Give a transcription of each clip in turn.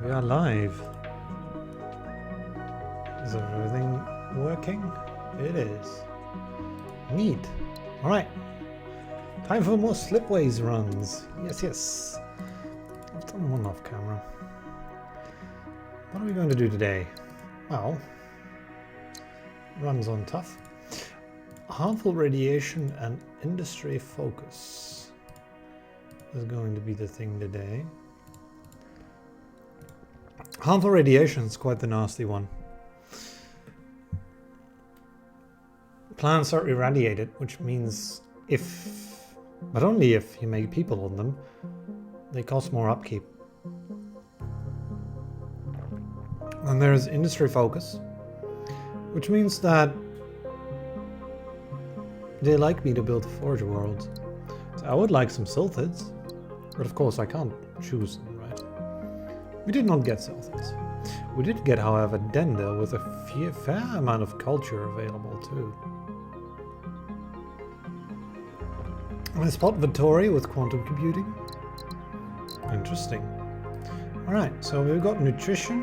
We are live. Is everything working? It is. Neat. Alright. Time for more Slipways runs. Yes, yes. I've done one off camera. What are we going to do today? Well, runs on tough. Harmful radiation and industry focus is going to be the thing today. Harmful radiation is quite the nasty one. Plants are irradiated, which means if, but only if you make people on them, they cost more upkeep. And there's industry focus, which means that they like me to build forgeworlds. So I would like some silthids, but of course I can't choose them, right? We did not get silthids. We did get, however, Dender with a fair amount of culture available too. I spot Vittori with quantum computing. Interesting. Alright, so we've got nutrition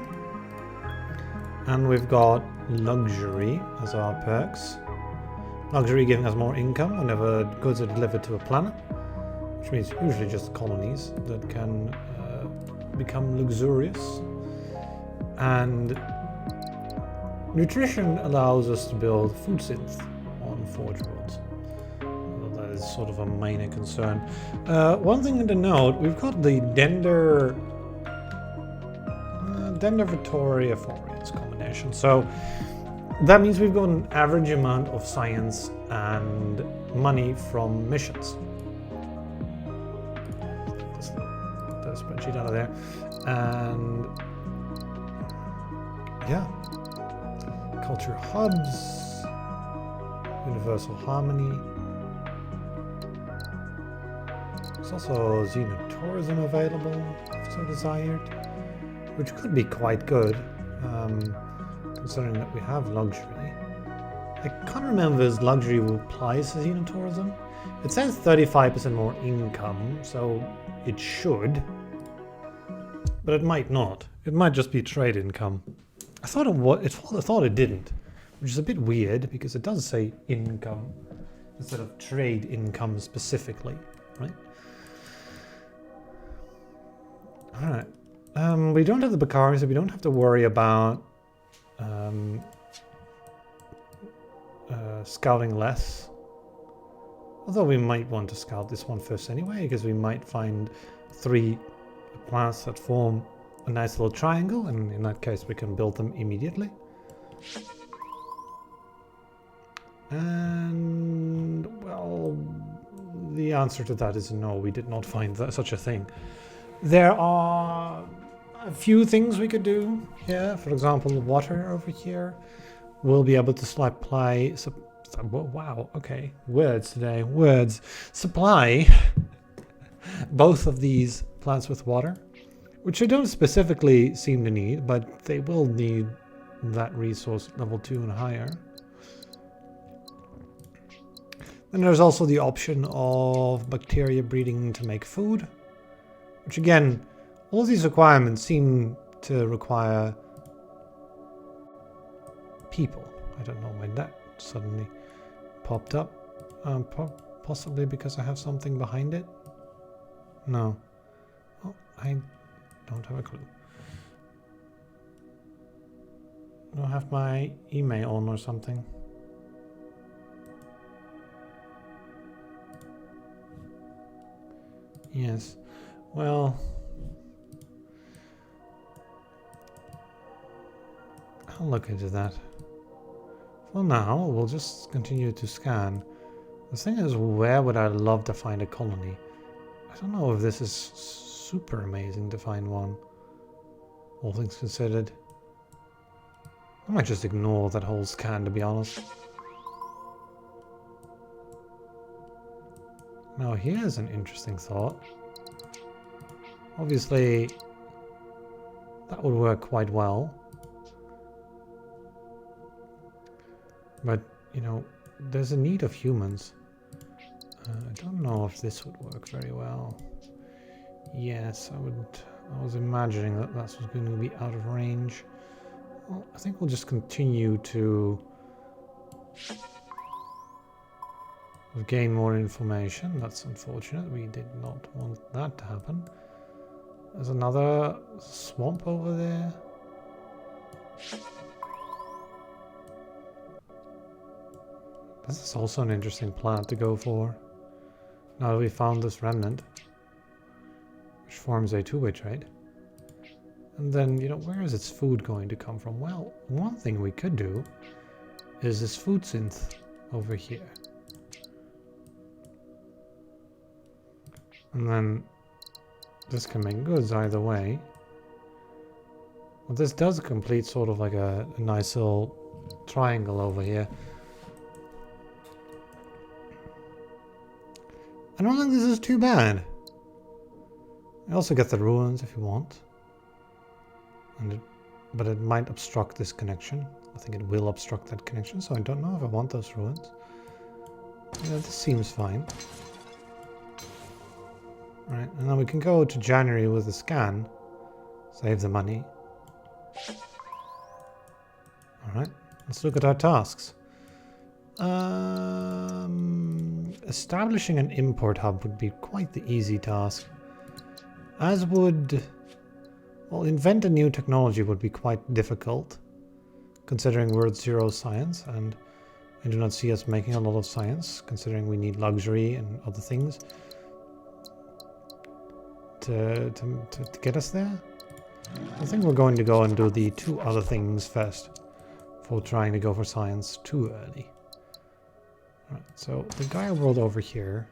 and we've got luxury as our perks. Luxury giving us more income whenever goods are delivered to a planet, which means usually just colonies that can become luxurious. And nutrition allows us to build food synth on forgeworlds. That is sort of a minor concern. One thing to note, we've got the Dender Vittori Aphorians combination. So that means we've got an average amount of science and money from missions. Just the spreadsheet out of there. And yeah, culture hubs, universal harmony. There's also xenotourism available, if so desired, which could be quite good, considering that we have luxury. I can't remember if luxury applies to xenotourism. It says 35% more income, so it should, but it might not. It might just be trade income. I thought it didn't, which is a bit weird because it does say income instead of trade income specifically, right? Alright. We don't have the Bakari, so we don't have to worry about scouting less. Although we might want to scout this one first anyway, because we might find 3 planets that form a nice little triangle, and in that case we can build them immediately. And, well, the answer to that is no, we did not find such a thing. There are a few things we could do here. For example, water over here. We'll be able to supply... wow, okay. Words today. Words. Supply both of these plants with water, which they don't specifically seem to need, but they will need that resource level 2 and higher. Then there's also the option of bacteria breeding to make food, which again, all these requirements seem to require people. I don't know when that suddenly popped up. Possibly because I have something behind it? No. Oh, I don't have a clue. Do I have my email on or something? Yes. Well, I'll look into that. For now, we'll just continue to scan. The thing is, where would I love to find a colony? I don't know if this is super amazing to find one, all things considered. I might just ignore that whole scan, to be honest. Now here's an interesting thought. Obviously, that would work quite well. But, you know, there's a need of humans. I don't know if this would work very well. Yes, I was imagining that that was going to be out of range. Well, I think we'll just continue to gain more information. That's unfortunate. We did not want that to happen. There's another swamp over there. This is also an interesting plant to go for. Now that we found this remnant, which forms a two-way trade. And then, you know, where is its food going to come from? Well, one thing we could do is this food synth over here. And then this can make goods either way. Well, this does complete sort of like a nice little triangle over here. I don't think this is too bad. I also get the ruins if you want. But it might obstruct this connection. I think it will obstruct that connection, so I don't know if I want those ruins. Yeah, this seems fine. Right, and then we can go to January with a scan. Save the money. Alright, let's look at our tasks. Establishing an import hub would be quite the easy task. As would... Well, invent a new technology would be quite difficult, considering we're at 0 science, and I do not see us making a lot of science, considering we need luxury and other things to get us there. I think we're going to go and do the 2 other things first, before trying to go for science too early. Alright, so the Gaia world over here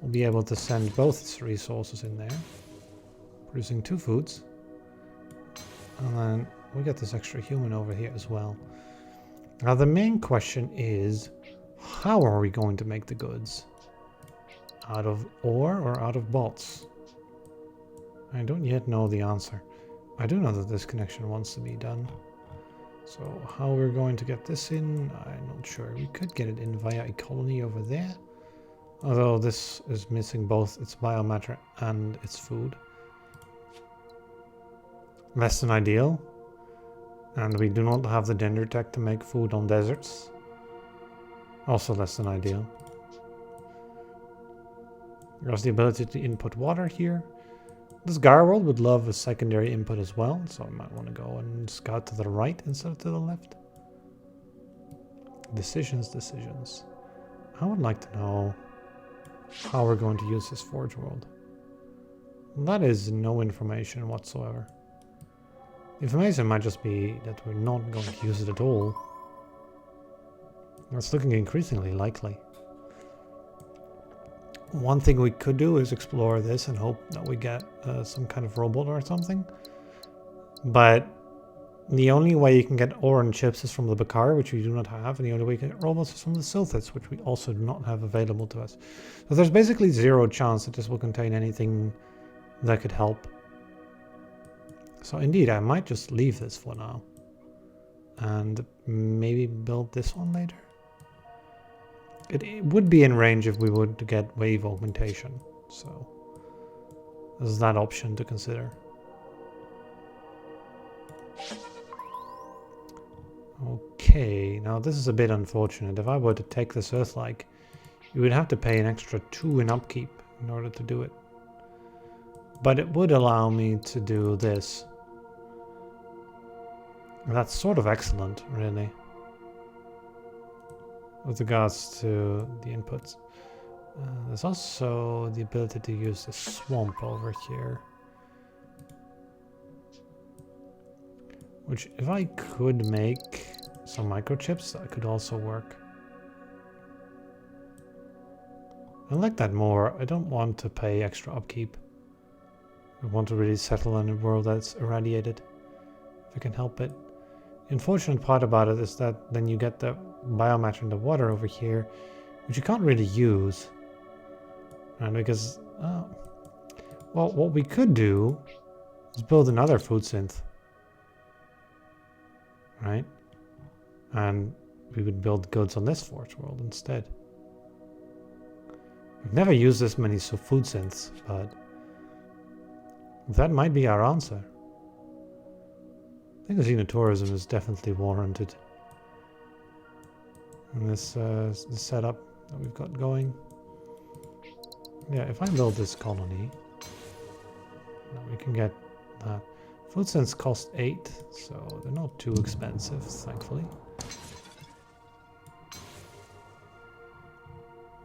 will be able to send both its resources in there, producing 2 foods, and then we get this extra human over here as well. Now the main question is, how are we going to make the goods? Out of ore or out of bolts? I don't yet know the answer. I do know that this connection wants to be done. So how we're going to get this in, I'm not sure. We could get it in via a colony over there. Although this is missing both its biomatter and its food. Less than ideal. And we do not have the gender tech to make food on deserts. Also less than ideal. There's the ability to input water here. This Gaia world would love a secondary input as well, so I might want to go and scout to the right instead of to the left. Decisions. I would like to know how we're going to use this forge world. That is no information whatsoever. The information might just be that we're not going to use it at all. That's looking increasingly likely. One thing we could do is explore this and hope that we get some kind of robot or something. But the only way you can get ore and chips is from the Bakar, which we do not have, and the only way you can get robots is from the Silthits, which we also do not have available to us. So there's basically 0 chance that this will contain anything that could help. So indeed, I might just leave this for now. And maybe build this one later. It would be in range if we would get wave augmentation. So there's that option to consider. Okay, now this is a bit unfortunate. If I were to take this Earth-like, you would have to pay an extra 2 in upkeep in order to do it. But it would allow me to do this. And that's sort of excellent, really, with regards to the inputs. There's also the ability to use the swamp over here. Which, if I could make some microchips, that could also work. I like that more. I don't want to pay extra upkeep. I want to really settle in a world that's irradiated, if I can help it. The unfortunate part about it is that then you get the biomatter in the water over here, which you can't really use. And because, well, what we could do is build another food synth. Right? And we would build goods on this forge world instead. We've never used this many food synths, but That might be our answer. I think xenotourism is definitely warranted in this setup that we've got going. Yeah, if I build this colony, we can get that. Food cents cost 8, so they're not too expensive, thankfully.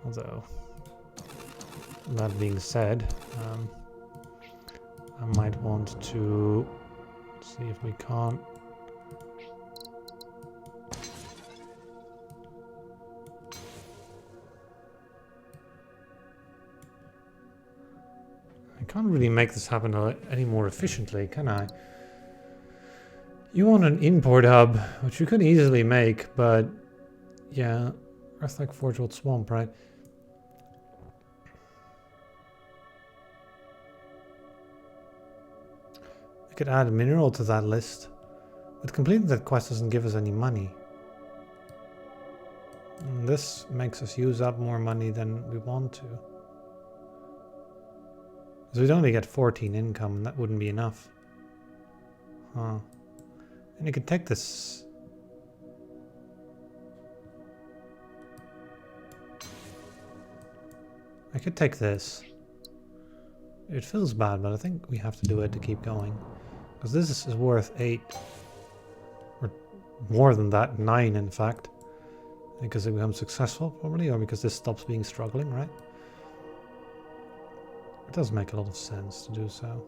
Although, that being said, I might want to see if we can't. I can't really make this happen any more efficiently, can I? You want an import hub, which you could easily make, but yeah, Earth like Forgeworld Swamp, right? I could add a mineral to that list, but completing that quest doesn't give us any money. And this makes us use up more money than we want to. Because we'd only get 14 income, and that wouldn't be enough. Huh. And you could take this. I could take this. It feels bad, but I think we have to do it to keep going. Because this is worth 8. Or more than that, 9 in fact. Because it becomes successful, probably, or because this stops being struggling, right? It does make a lot of sense to do so.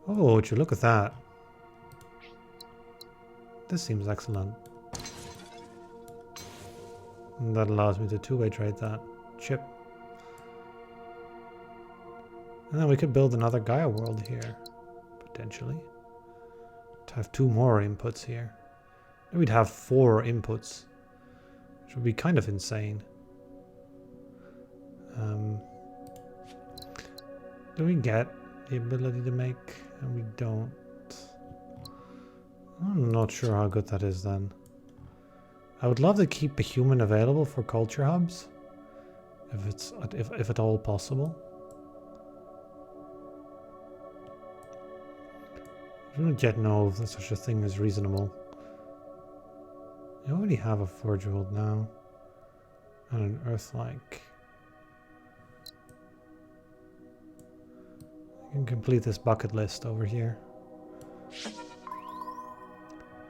Oh, would you look at that? This seems excellent. And that allows me to two-way trade that chip. And then we could build another Gaia world here, potentially. To have 2 more inputs here. Then we'd have 4 inputs, which would be kind of insane. Do we get the ability to make? And we don't. I'm not sure how good that is then. I would love to keep a human available for culture hubs, if at all possible. I don't yet know if such a thing is reasonable. I already have a Forge World now, and an Earth-like. I can complete this bucket list over here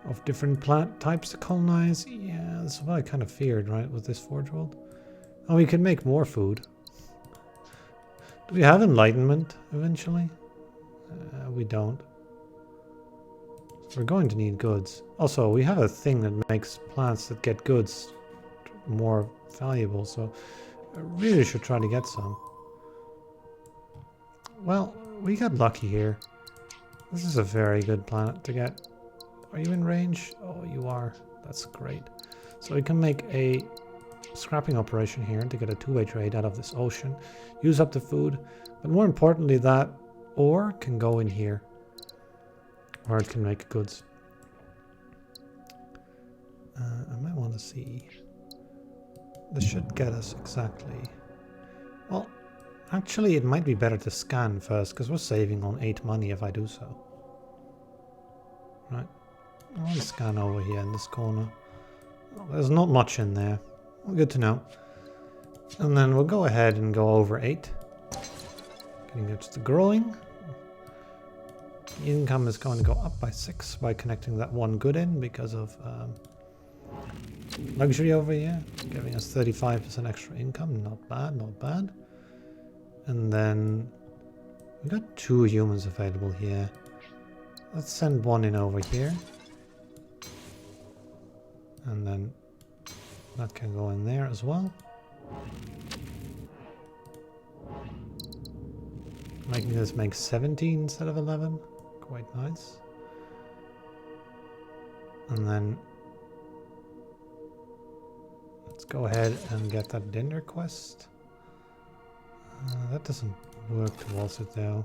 of different plant types to colonize. Yeah, that's what I kind of feared, right, with this Forge World. Oh, we can make more food. Do we have enlightenment eventually? We don't. We're going to need goods. Also, we have a thing that makes plants that get goods more valuable, so I really should try to get some. Well, we got lucky here. This is a very good planet to get. Are you in range? Oh, you are. That's great. So we can make a scrapping operation here to get a two-way trade out of this ocean. Use up the food. But more importantly, that ore can go in here, where it can make goods. I might want to see. This should get us exactly. Well, actually, it might be better to scan first, because we're saving on 8 money if I do so. Right. I want to scan over here in this corner. Well, there's not much in there. Well, good to know. And then we'll go ahead and go over 8. Getting it to growing. The income is going to go up by 6 by connecting that one good in because of luxury over here, giving us 35% extra income. Not bad, not bad. And then we've got 2 humans available here. Let's send one in over here. And then that can go in there as well. Making this make 17 instead of 11. Quite nice. And then let's go ahead and get that dinner quest. That doesn't work towards it though.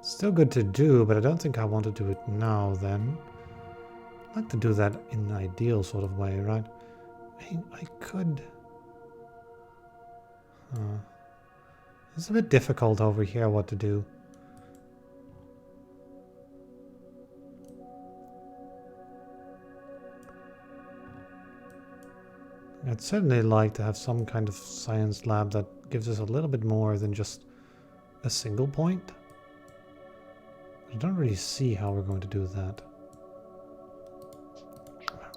Still good to do, but I don't think I want to do it now then. I'd like to do that in an ideal sort of way, right? I could... It's a bit difficult over here what to do. I'd certainly like to have some kind of science lab that gives us a little bit more than just a single point. I don't really see how we're going to do that.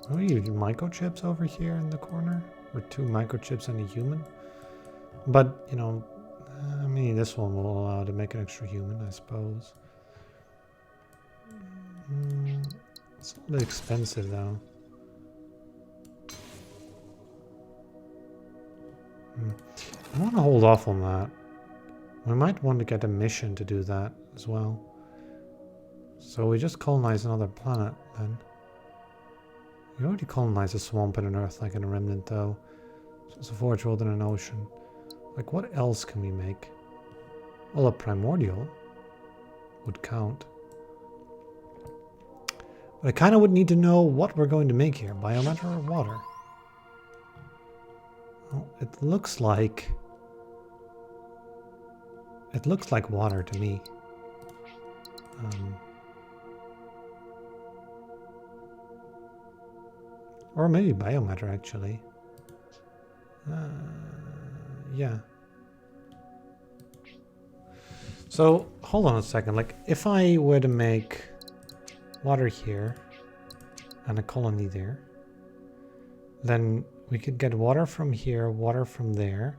Are we using microchips over here in the corner? Or 2 microchips and a human? But, you know, I mean, this one will allow to make an extra human, I suppose. It's a bit expensive, though. I want to hold off on that. We might want to get a mission to do that as well. So we just colonize another planet, then. We already colonized a swamp and an earth like in a remnant, though. So it's a forge world and an ocean. Like, what else can we make? Well, a primordial would count. But I kind of would need to know what we're going to make here. Biomatter or water? Well, it looks like water to me. Or maybe biomatter, actually. Yeah. So, hold on a second. Like, if I were to make water here and a colony there, then we could get water from here, water from there.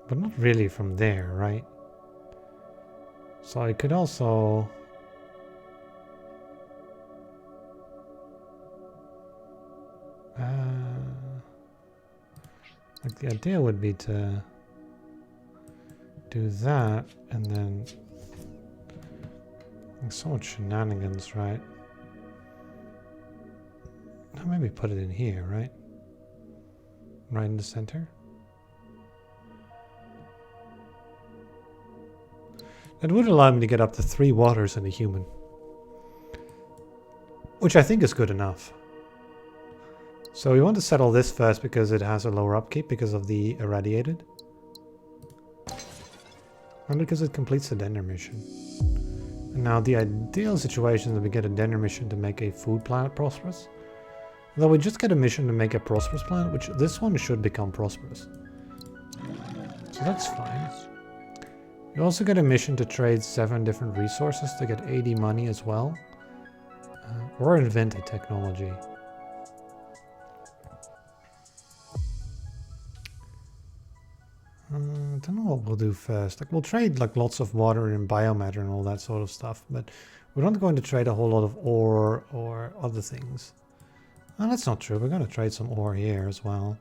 But not really from there, right? So I could also... like the idea would be to do that and then... so much shenanigans, right? Maybe put it in here, right? Right in the center. That would allow me to get up to 3 waters in a human. Which I think is good enough. So we want to settle this first because it has a lower upkeep because of the irradiated. And because it completes the Dender mission. And now the ideal situation is that we get a Dender mission to make a food planet prosperous. Though we just get a mission to make a prosperous planet, which this one should become prosperous. So that's fine. You also get a mission to trade 7 different resources to get 80 money as well. Or invent a technology. I don't know what we'll do first. Like, we'll trade like lots of water and biomatter and all that sort of stuff, but we're not going to trade a whole lot of ore or other things. Well, that's not true. We're going to trade some ore here as well.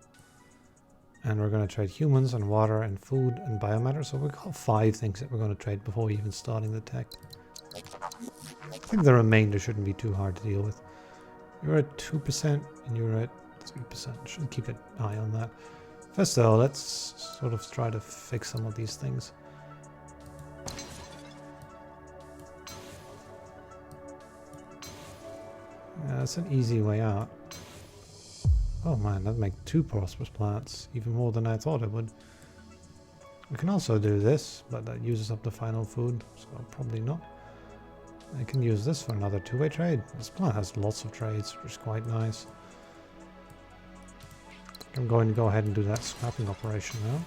And we're going to trade humans and water and food and biomatter. So we've got 5 things that we're going to trade before even starting the tech. I think the remainder shouldn't be too hard to deal with. You're at 2% and you're at 3%. Should keep an eye on that. First though, let's sort of try to fix some of these things. Yeah, that's an easy way out. Oh man, that'd make 2 prosperous plants, even more than I thought it would. We can also do this, but that uses up the final food, so probably not. I can use this for another 2-way trade. This plant has lots of trades, which is quite nice. I'm going to go ahead and do that scrapping operation now.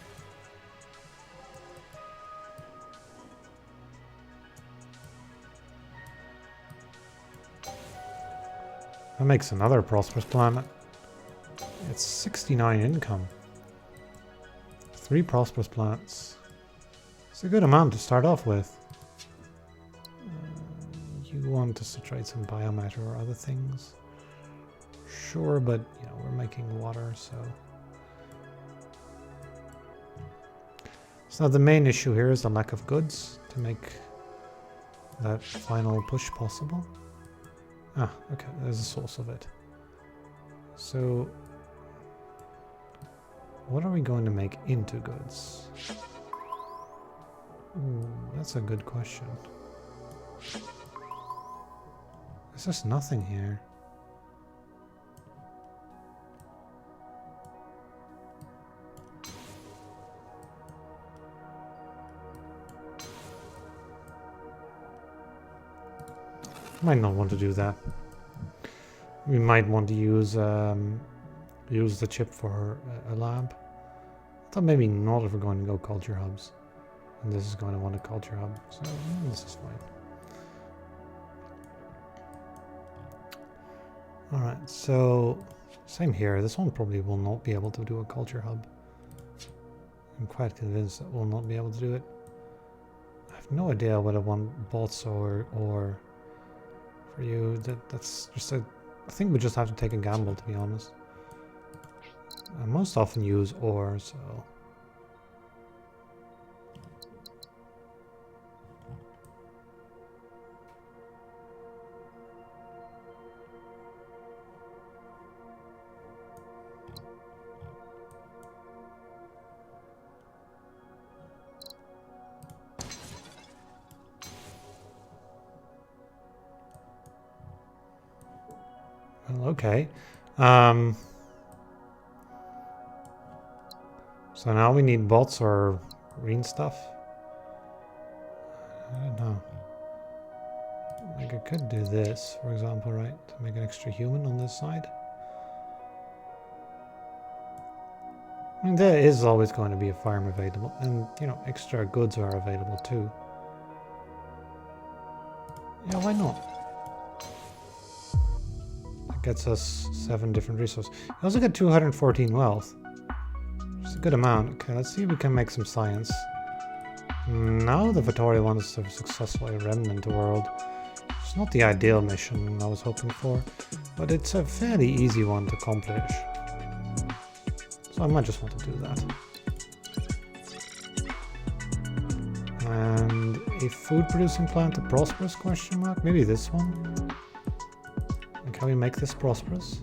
That makes another prosperous planet. It's 69 income. 3 prosperous planets. It's a good amount to start off with. You want us to trade some biomatter or other things? Sure, but you know, we're making water, so... So the main issue here is the lack of goods to make that final push possible. Ah, okay, there's a source of it. So, what are we going to make into goods? Ooh, that's a good question. There's just nothing here. Might not want to do that. We might want to use the chip for a lab. I thought maybe not if we're going to go culture hubs. And this is going to want a culture hub, so this is fine. Alright, so same here. This one probably will not be able to do a culture hub. I'm quite convinced that we'll not be able to do it. I have no idea whether one bots or for you. That's just a... I think we just have to take a gamble, to be honest. I most often use ore, so... Well, okay. So now we need bots or green stuff. I don't know. Like I could do this, for example, right? To make an extra human on this side. I mean, there is always going to be a farm available, and you know, extra goods are available too. Yeah, why not? That gets us 7 different resources. We also get 214 wealth. It's a good amount. Okay, let's see if we can make some science. Now the Vittori wants to successfully remnant the world. It's not the ideal mission I was hoping for, but it's a fairly easy one to accomplish. So I might just want to do that. And a food-producing plant, a prosperous question mark? Maybe this one? And can we make this prosperous?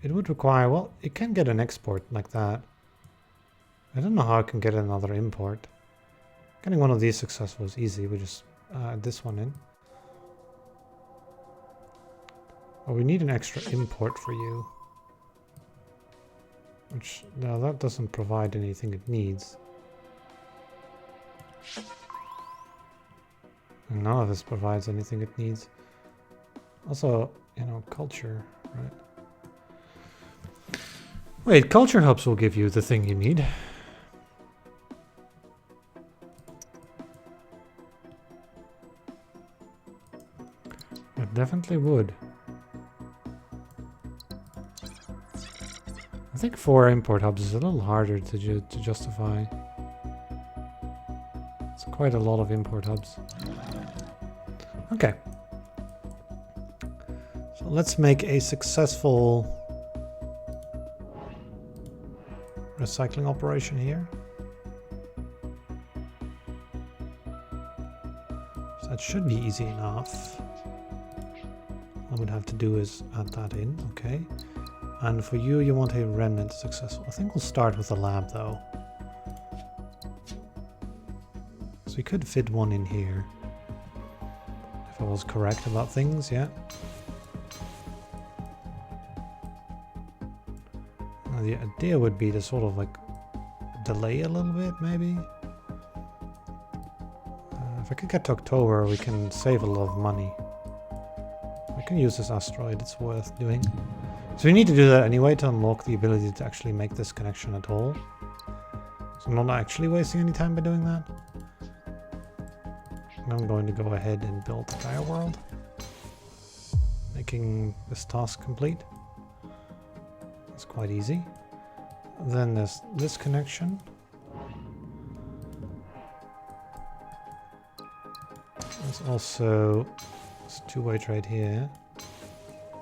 It would require, well, it can get an export like that. I don't know how I can get another import. Getting one of these successful is easy. We just add this one in. Oh, we need an extra import for you. Which, no, that doesn't provide anything it needs. And none of this provides anything it needs. Also, you know, culture, right? Wait, culture hubs will give you the thing you need. It definitely would. I think 4 import hubs is a little harder to justify. It's quite a lot of import hubs. Okay. So let's make a successful recycling operation here. So that should be easy enough. All I would have to do is add that in, okay. And for you, you want a remnant successful. I think we'll start with the lab though. So we could fit one in here. If I was correct about things, yeah. Now the idea would be to sort of like delay a little bit, maybe. If I could get to October, we can save a lot of money. I can use this asteroid, it's worth doing. So we need to do that anyway to unlock the ability to actually make this connection at all. So I'm not actually wasting any time by doing that. And I'm going to go ahead and build the Gaia world, making this task complete. It's quite easy. Then there's this connection. There's also this two-way trade here.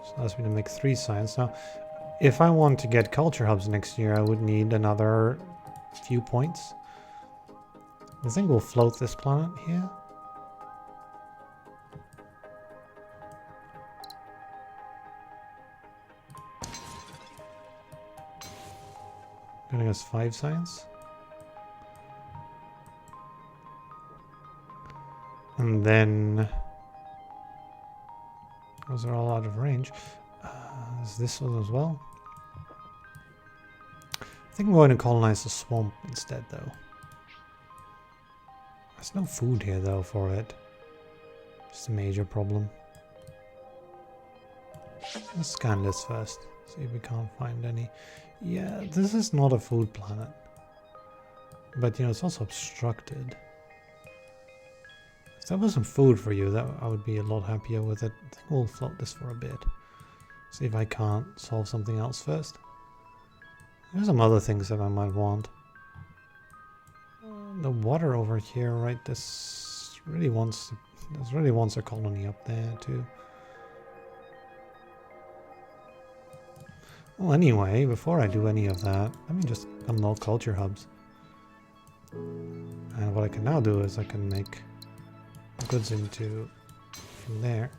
So allows me to make 3 science. Now, if I want to get culture hubs next year, I would need another few points. I think we'll float this planet here. Giving us 5 science. And then those are all out of range. Is this one as well? I think I'm going to colonize the swamp instead though. There's no food here though for it. Just a major problem. Let's scan this first. See if we can't find any. Yeah, this is not a food planet. But you know, it's also obstructed. If that was some food for you, that I would be a lot happier with it. I think we'll float this for a bit. See if I can't solve something else first. There's some other things that I might want. The water over here, right? This really wants a colony up there too. Well, anyway, before I do any of that, let me just unlock culture hubs. And what I can now do is I can make goods into from there,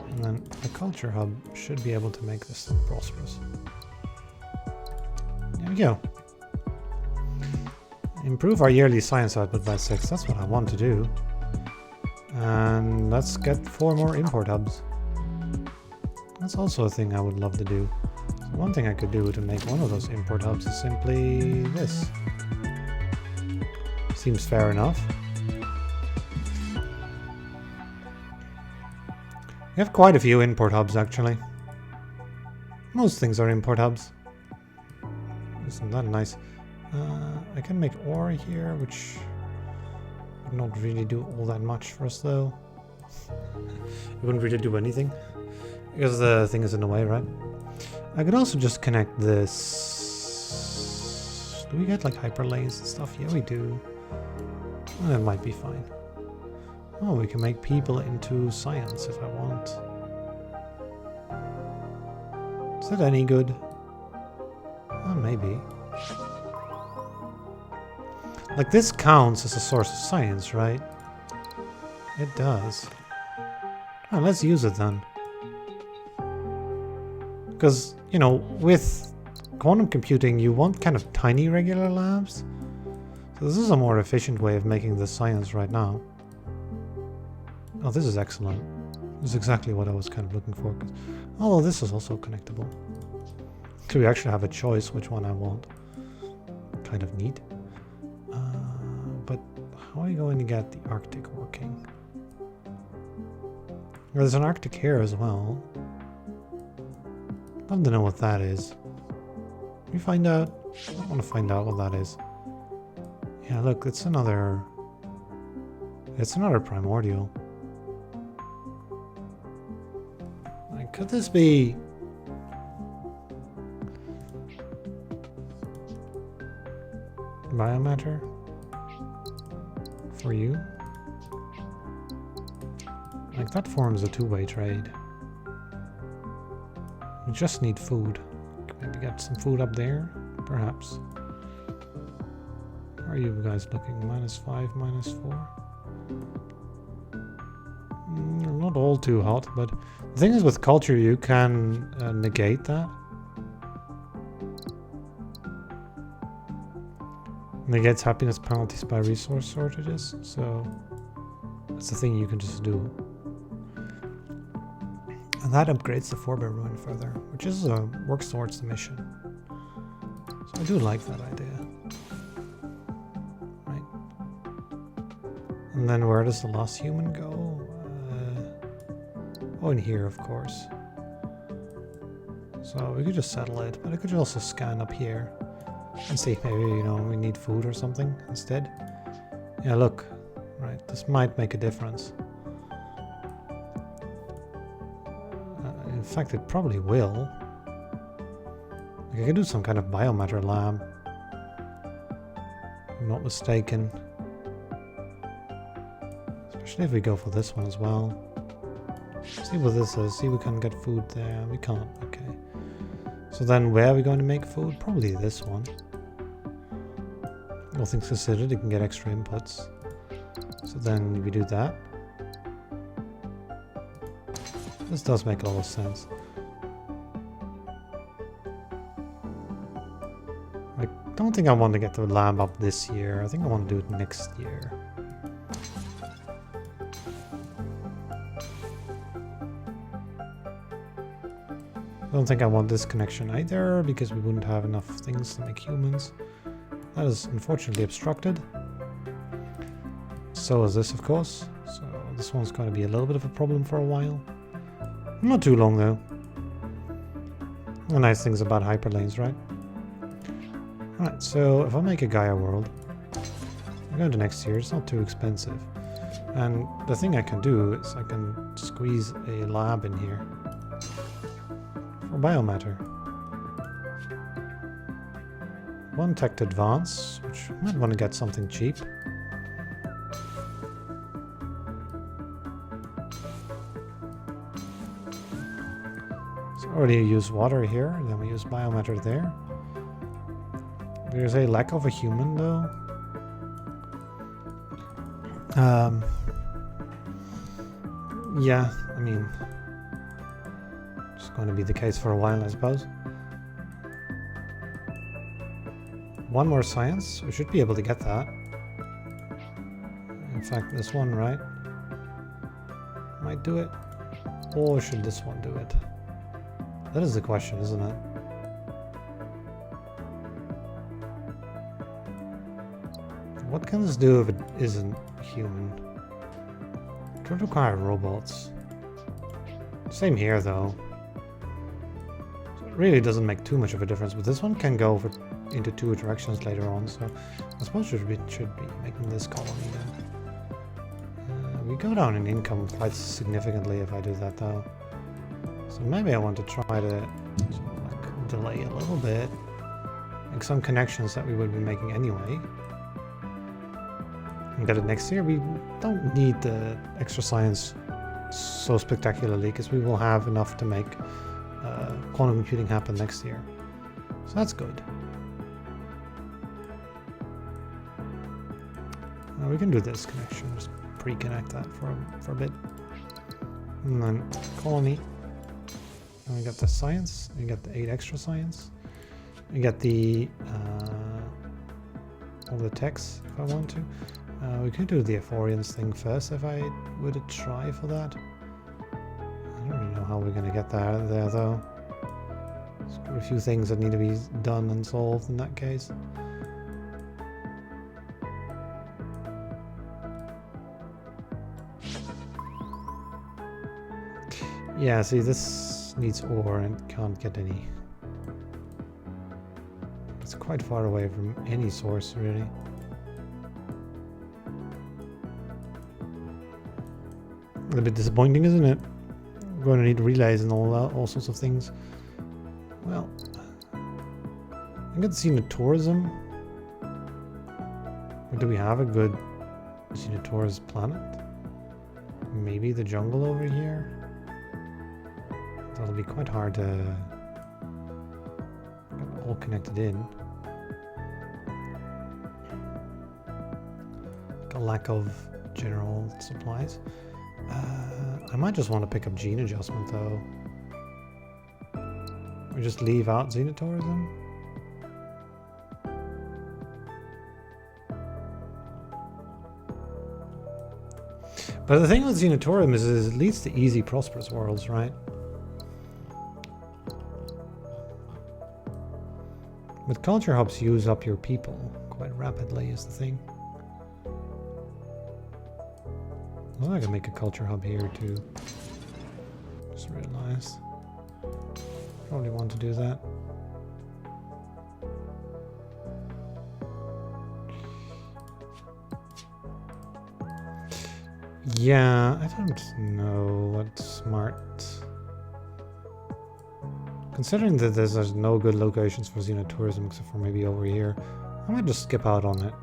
and then the culture hub should be able to make this thing prosperous. There we go. Improve our yearly science output by 6. That's what I want to do. And let's get 4 more import hubs. That's also a thing I would love to do. So one thing I could do to make one of those import hubs is simply this. Seems fair enough. We have quite a few import hubs actually. Most things are import hubs. Isn't that nice? I can make ore here, which would not really do all that much for us though. It wouldn't really do anything because the thing is in the way, right? I could also just connect this. Do we get like hyperlanes and stuff? Yeah, we do. Well, that might be fine. Oh, we can make people into science if I want. Is that any good? Oh, maybe. Like this counts as a source of science, right? It does. Oh, let's use it then. Because, you know, with quantum computing, you want kind of tiny regular labs. So this is a more efficient way of making this science right now. Oh, this is excellent. This is exactly what I was kind of looking for. Although this is also connectable. So we actually have a choice which one I want. Kind of neat. But how are you going to get the Arctic working? There's an Arctic here as well. I'd love to know what that is. Can we find out? I want to find out what that is. Yeah, look, it's another primordial. Like, could this be biomatter for you? Like, that forms a two-way trade. We just need food. Maybe get some food up there, perhaps. How are you guys looking? -5, -4? Not all too hot, but the thing is with culture you can negate that. Negates happiness penalties by resource shortages, so that's the thing you can just do. And that upgrades the Forebear Ruin further, which is works towards the mission. So I do like that idea. Right. And then where does the last human go? Oh, in here, of course. So we could just settle it, but I could also scan up here and see if maybe, you know, we need food or something instead. Yeah, look. Right, this might make a difference. In fact, it probably will. Like, I could do some kind of biomatter lab. If I'm not mistaken. Especially if we go for this one as well. See what this is. See if we can get food there. We can't. Okay. So then where are we going to make food? Probably this one. All things considered, you can get extra inputs. So then we do that. This does make a lot of sense. I don't think I want to get the lab up this year. I think I want to do it next year. I don't think I want this connection either, because we wouldn't have enough things to make humans. That is unfortunately obstructed. So is this, of course. So this one's going to be a little bit of a problem for a while. Not too long though. The nice things about hyperlanes, right? Alright, so if I make a Gaia world, I'm going to next year, it's not too expensive. And the thing I can do is I can squeeze a lab in here for biomatter. One tech to advance, which I might want to get something cheap. So already use water here, and then we use biomatter there. There's a lack of a human though. Yeah, I mean, it's going to be the case for a while, I suppose. One more science, we should be able to get that. In fact, this one, right? Might do it. Or should this one do it? That is the question, isn't it? What can this do if it isn't human? It would require robots. Same here, though. So it really doesn't make too much of a difference, but this one can go into two directions later on, so I suppose we should be making this colony then. We go down in income quite significantly if I do that, though. So maybe I want to try to sort of like delay a little bit, make some connections that we would be making anyway. And get it next year. We don't need the extra science so spectacularly because we will have enough to make quantum computing happen next year. So that's good. We can do this connection, just pre-connect that for a bit. And then colony. And we got the science, we got the 8 extra science. We got the all the techs if I want to. We could do the Ephorians thing first if I would try for that. I don't really know how we're going to get there though. There's a few things that need to be done and solved in that case. Yeah, see, this needs ore and can't get any. It's quite far away from any source, really. A bit disappointing, isn't it? We're going to need relays and all sorts of things. Well, I get xenotourism. Or do we have a good xenotourist planet? Maybe the jungle over here? That'll be quite hard to get all connected in. A lack of general supplies. I might just want to pick up gene adjustment though. Or just leave out xenotourism. But the thing with xenotourism is it leads to easy prosperous worlds, right? But culture hubs use up your people quite rapidly is the thing. Well, I can make a culture hub here too. Just realized. Probably want to do that. Yeah, I don't know what's smart. Considering that there's no good locations for xenotourism except for maybe over here, I might just skip out on it.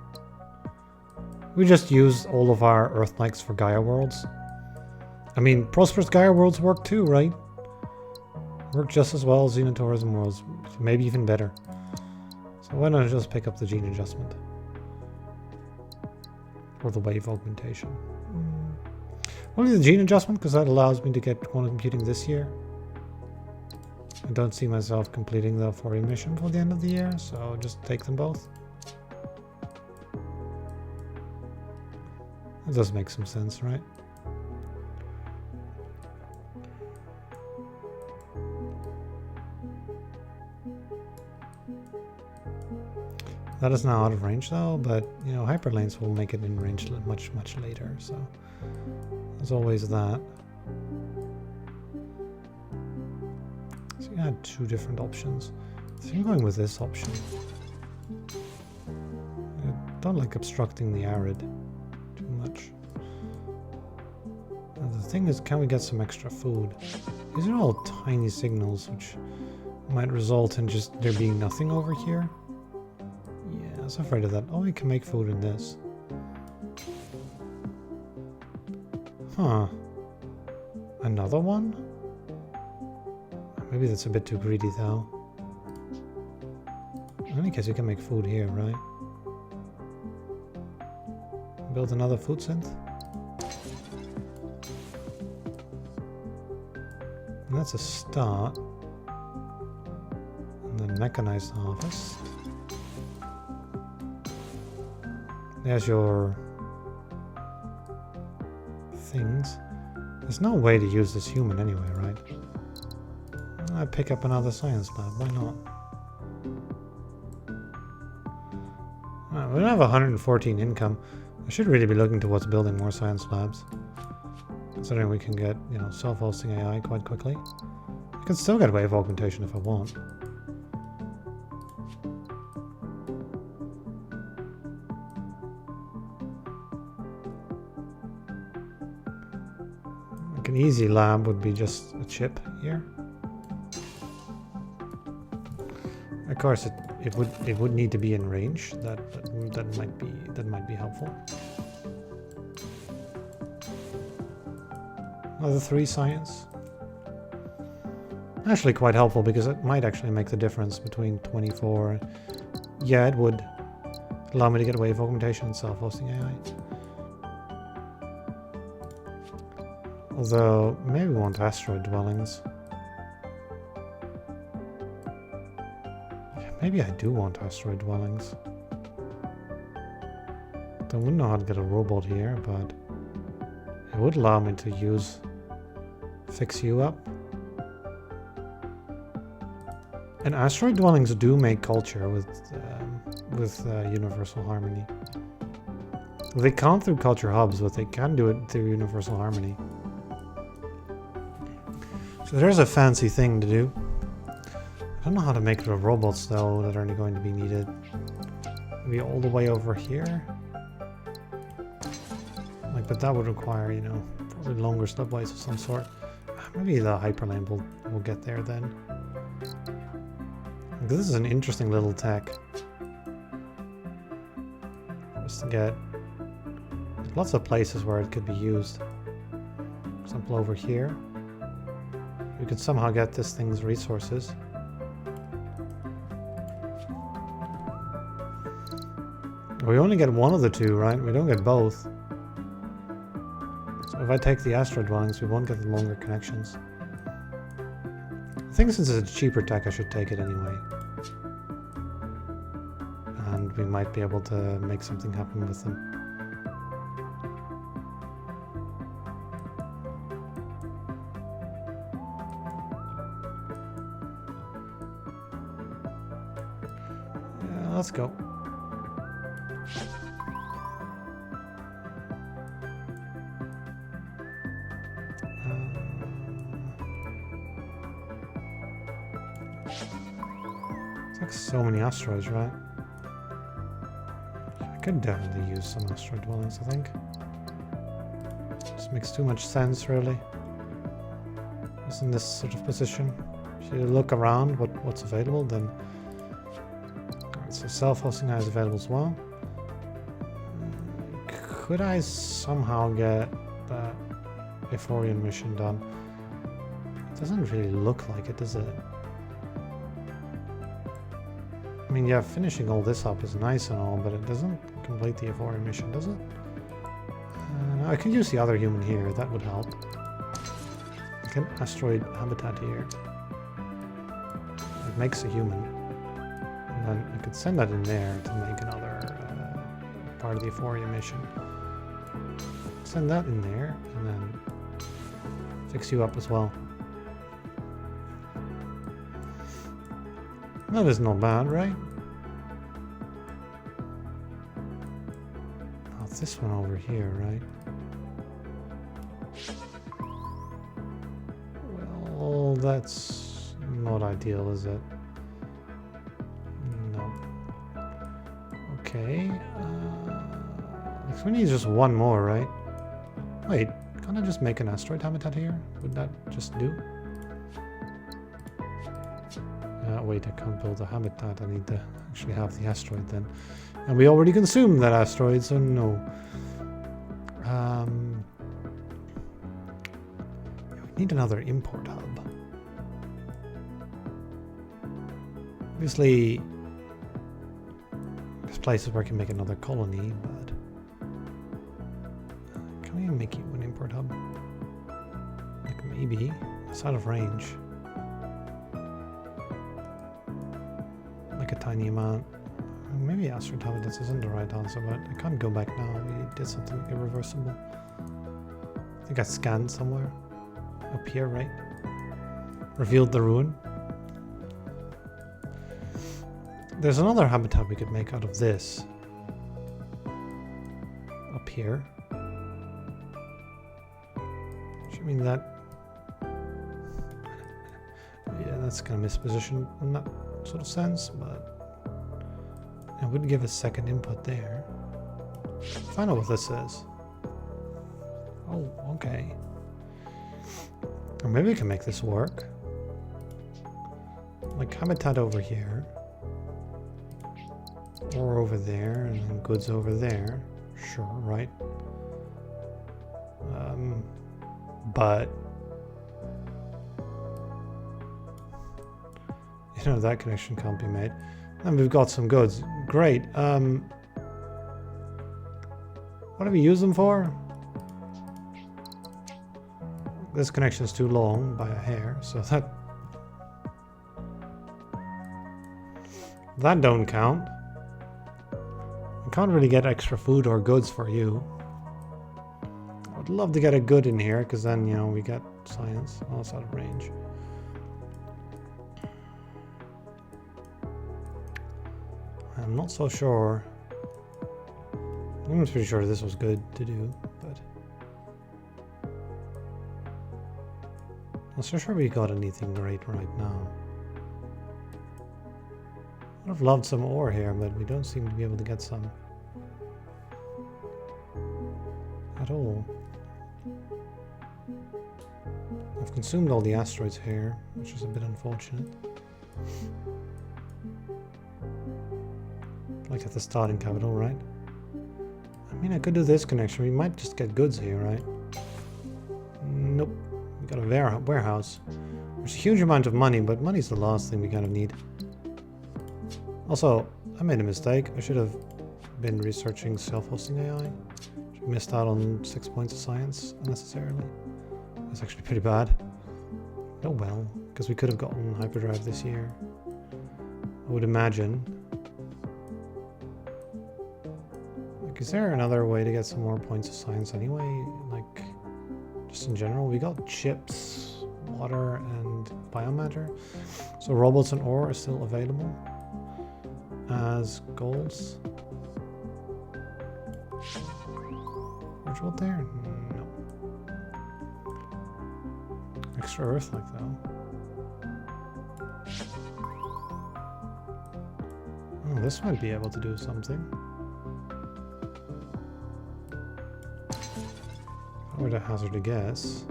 We just use all of our Earth-likes for Gaia worlds. I mean, prosperous Gaia worlds work too, right? Work just as well as xenotourism worlds, maybe even better. So why not just pick up the gene adjustment? Or the wave augmentation. Only the gene adjustment, because that allows me to get quantum computing this year. I don't see myself completing the Euphoria mission for the end of the year, so I'll just take them both. That does make some sense, right? That is now out of range though, but you know, hyperlanes will make it in range much later, so There's always that. So you had two different options. I think I'm going with this option. I don't like obstructing the arid too much. Now the thing is, can we get some extra food? These are all tiny signals, which might result in just there being nothing over here. Yeah, I was afraid of that. Oh, we can make food in this. Huh. Another one? Maybe that's a bit too greedy though. In any case, we can make food here, right? Build another food synth. And that's a start. And then mechanized harvest. There's your things. There's no way to use this human anyway, right? I pick up another science lab, why not? Right, we don't have 114 income. I should really be looking towards building more science labs. Considering we can get, you know, self-hosting AI quite quickly. I can still get wave augmentation if I want. Like an easy lab would be just a chip here. Of course, it would need to be in range. That might be helpful. Another 3 science. Actually quite helpful because it might actually make the difference between 24. Yeah, it would allow me to get wave augmentation and self-hosting AI. Although maybe we want asteroid dwellings. Maybe I do want asteroid dwellings. I wouldn't know how to get a robot here, but it would allow me to fix you up. And asteroid dwellings do make culture with universal harmony. They can't through culture hubs, but they can do it through universal harmony. So there's a fancy thing to do. I don't know how to make the robots though that are going to be needed. Maybe all the way over here. Like, but that would require, you know, probably longer slipways of some sort. Maybe the hyperlane will get there then. This is an interesting little tech. Just to get lots of places where it could be used. For example, over here, we could somehow get this thing's resources. We only get one of the two, right? We don't get both. So if I take the asteroid dwellings, we won't get the longer connections. I think since it's a cheaper tech, I should take it anyway. And we might be able to make something happen with them. Yeah, let's go. So many asteroids, right? I could definitely use some asteroid dwellings, I think. Just makes too much sense, really. Just in this sort of position. If you look around what's available, then... Alright, so self-hosting is available as well. Could I somehow get that Euphorian mission done? It doesn't really look like it, does it? I mean, yeah, finishing all this up is nice and all, but it doesn't complete the Euphorian mission, does it? I could use the other human here, that would help. Like an asteroid habitat here. It makes a human. And then I could send that in there to make another part of the Euphoria mission. Send that in there, and then fix you up as well. That is not bad, right? Oh, this one over here, right? That's not ideal, is it? No. Okay. We need just one more, right? Wait, can't I just make an asteroid habitat here? Would that just do? Wait, I can't build a habitat. I need to actually have the asteroid then. And we already consumed that asteroid, so no. We need another import hub. Obviously, there's places where I can make another colony, but can we make it an import hub? Like maybe. It's out of range. Like a tiny amount. Maybe asteroid habitats isn't the right answer, but I can't go back now. We did something irreversible. I think I scanned somewhere. Up here, right? Revealed the ruin. There's another habitat we could make out of this. Up here. Should mean that... yeah, that's kind of mispositioned in that sort of sense, but... it would give a second input there. Find out what this is. Oh, okay. Or maybe we can make this work. Like habitat over here. Or over there, and then goods over there. Sure, right? But... you know, that connection can't be made. And we've got some goods. Great. What do we use them for? This connection is too long by a hair, so that don't count. I can't really get extra food or goods for you. I would love to get a good in here, because then, you know, we get science. Oh, it's out of range. I'm not so sure. I'm pretty sure this was good to do, but I'm not so sure we got anything great right now. I would have loved some ore here, but we don't seem to be able to get some at all. I've consumed all the asteroids here, which is a bit unfortunate. Like at the starting capital, right? I mean, I could do this connection. We might just get goods here, right? Nope. We got a warehouse. There's a huge amount of money, but money's the last thing we kind of need. Also, I made a mistake. I should have been researching self-hosting AI. Missed out on 6 points of science unnecessarily. That's actually pretty bad. Oh well, because we could have gotten hyperdrive this year. I would imagine. Is there another way to get some more points of science anyway? Like, just in general? We got chips, water, and biomatter. So robots and ore are still available as goals. Forgeworld there? No. Extra earth like though. Oh, this might be able to do something. If I were to hazard a guess.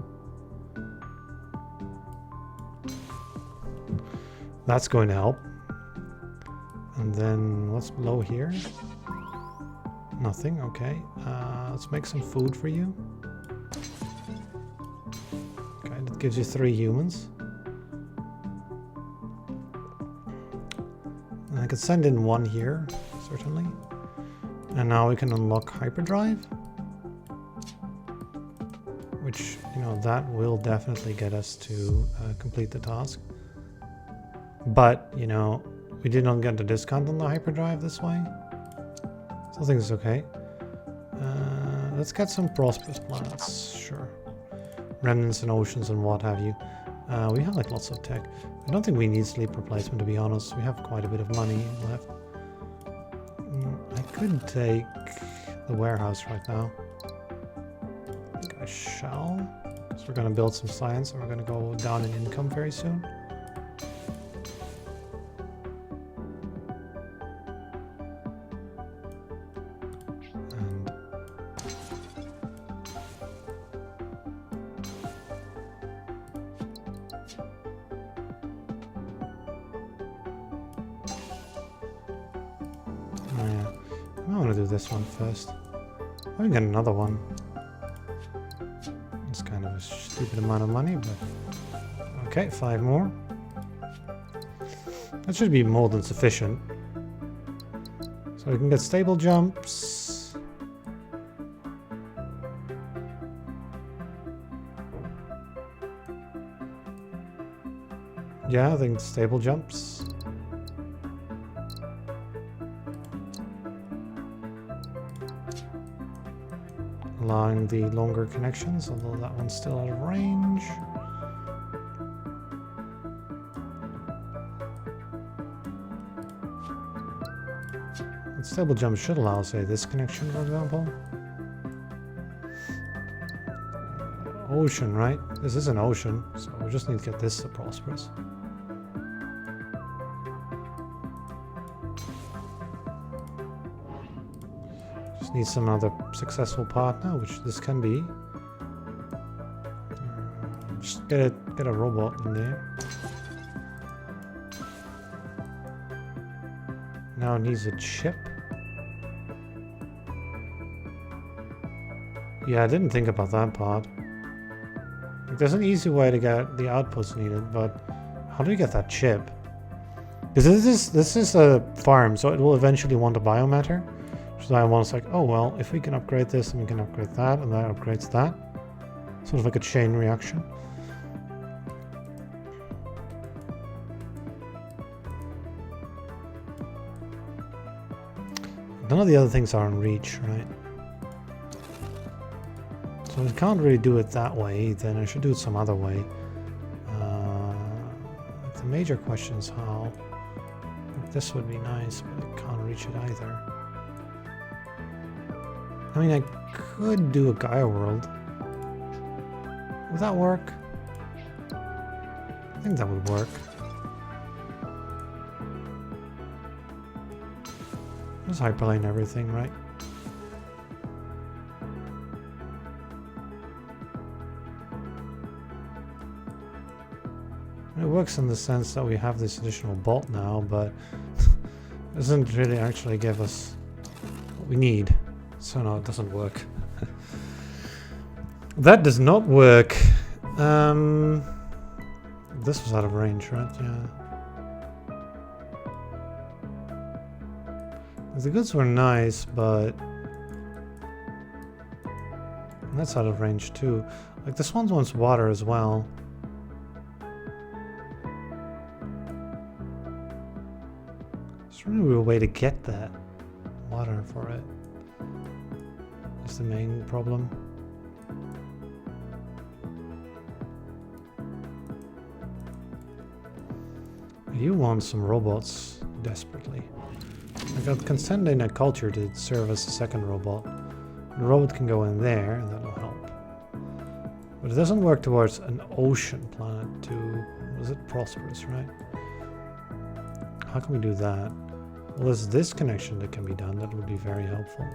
That's going to help. And then what's below here? Nothing, okay. Let's make some food for you. Okay, that gives you 3 humans. And I could send in 1 here, certainly. And now we can unlock hyperdrive. Which, you know, that will definitely get us to complete the task. But, you know, we did not get the discount on the hyperdrive this way. So I think it's okay. Let's get some prosperous planets, sure. Remnants and oceans and what have you. We have like lots of tech. I don't think we need sleep replacement, to be honest. We have quite a bit of money left. I could take the warehouse right now. I think I shall. So we're going to build some science and we're going to go down in income very soon. And oh yeah, I want to do this one first. I can get another one. It's kind of a stupid amount of money, but okay, 5 more. That should be more than sufficient. So we can get stable jumps. Yeah, I think stable jumps. Allowing the longer connections, although that one's still out of range. And stable jump should allow, say, this connection, for example. Ocean, right? This is an ocean, so we just need to get this to prosperous. Need some other successful partner, which this can be. Just get a robot in there. Now it needs a chip. Yeah, I didn't think about that part. There's an easy way to get the outputs needed, but how do you get that chip? Because this is a farm, so it will eventually want a biomatter. So I was like, oh well, if we can upgrade this and we can upgrade that and that upgrades that. Sort of like a chain reaction. None of the other things are in reach, right? So we can't really do it that way, then I should do it some other way. The major question is how. This would be nice, but I can't reach it either. I mean, I could do a Gaia world. Would that work? I think that would work. Just hyperlane everything, right? It works in the sense that we have this additional bolt now, but it doesn't really actually give us what we need. So no, it doesn't work. That does not work. This was out of range, right? Yeah. The goods were nice, but that's out of range too. Like this one wants water as well. There's really a way to get that water for it. That's the main problem. You want some robots desperately. I can send in a culture to serve as a second robot. The robot can go in there, and that'll help. But it doesn't work towards an ocean planet to... Was it prosperous, right? How can we do that? Well, there's this connection that can be done. That would be very helpful.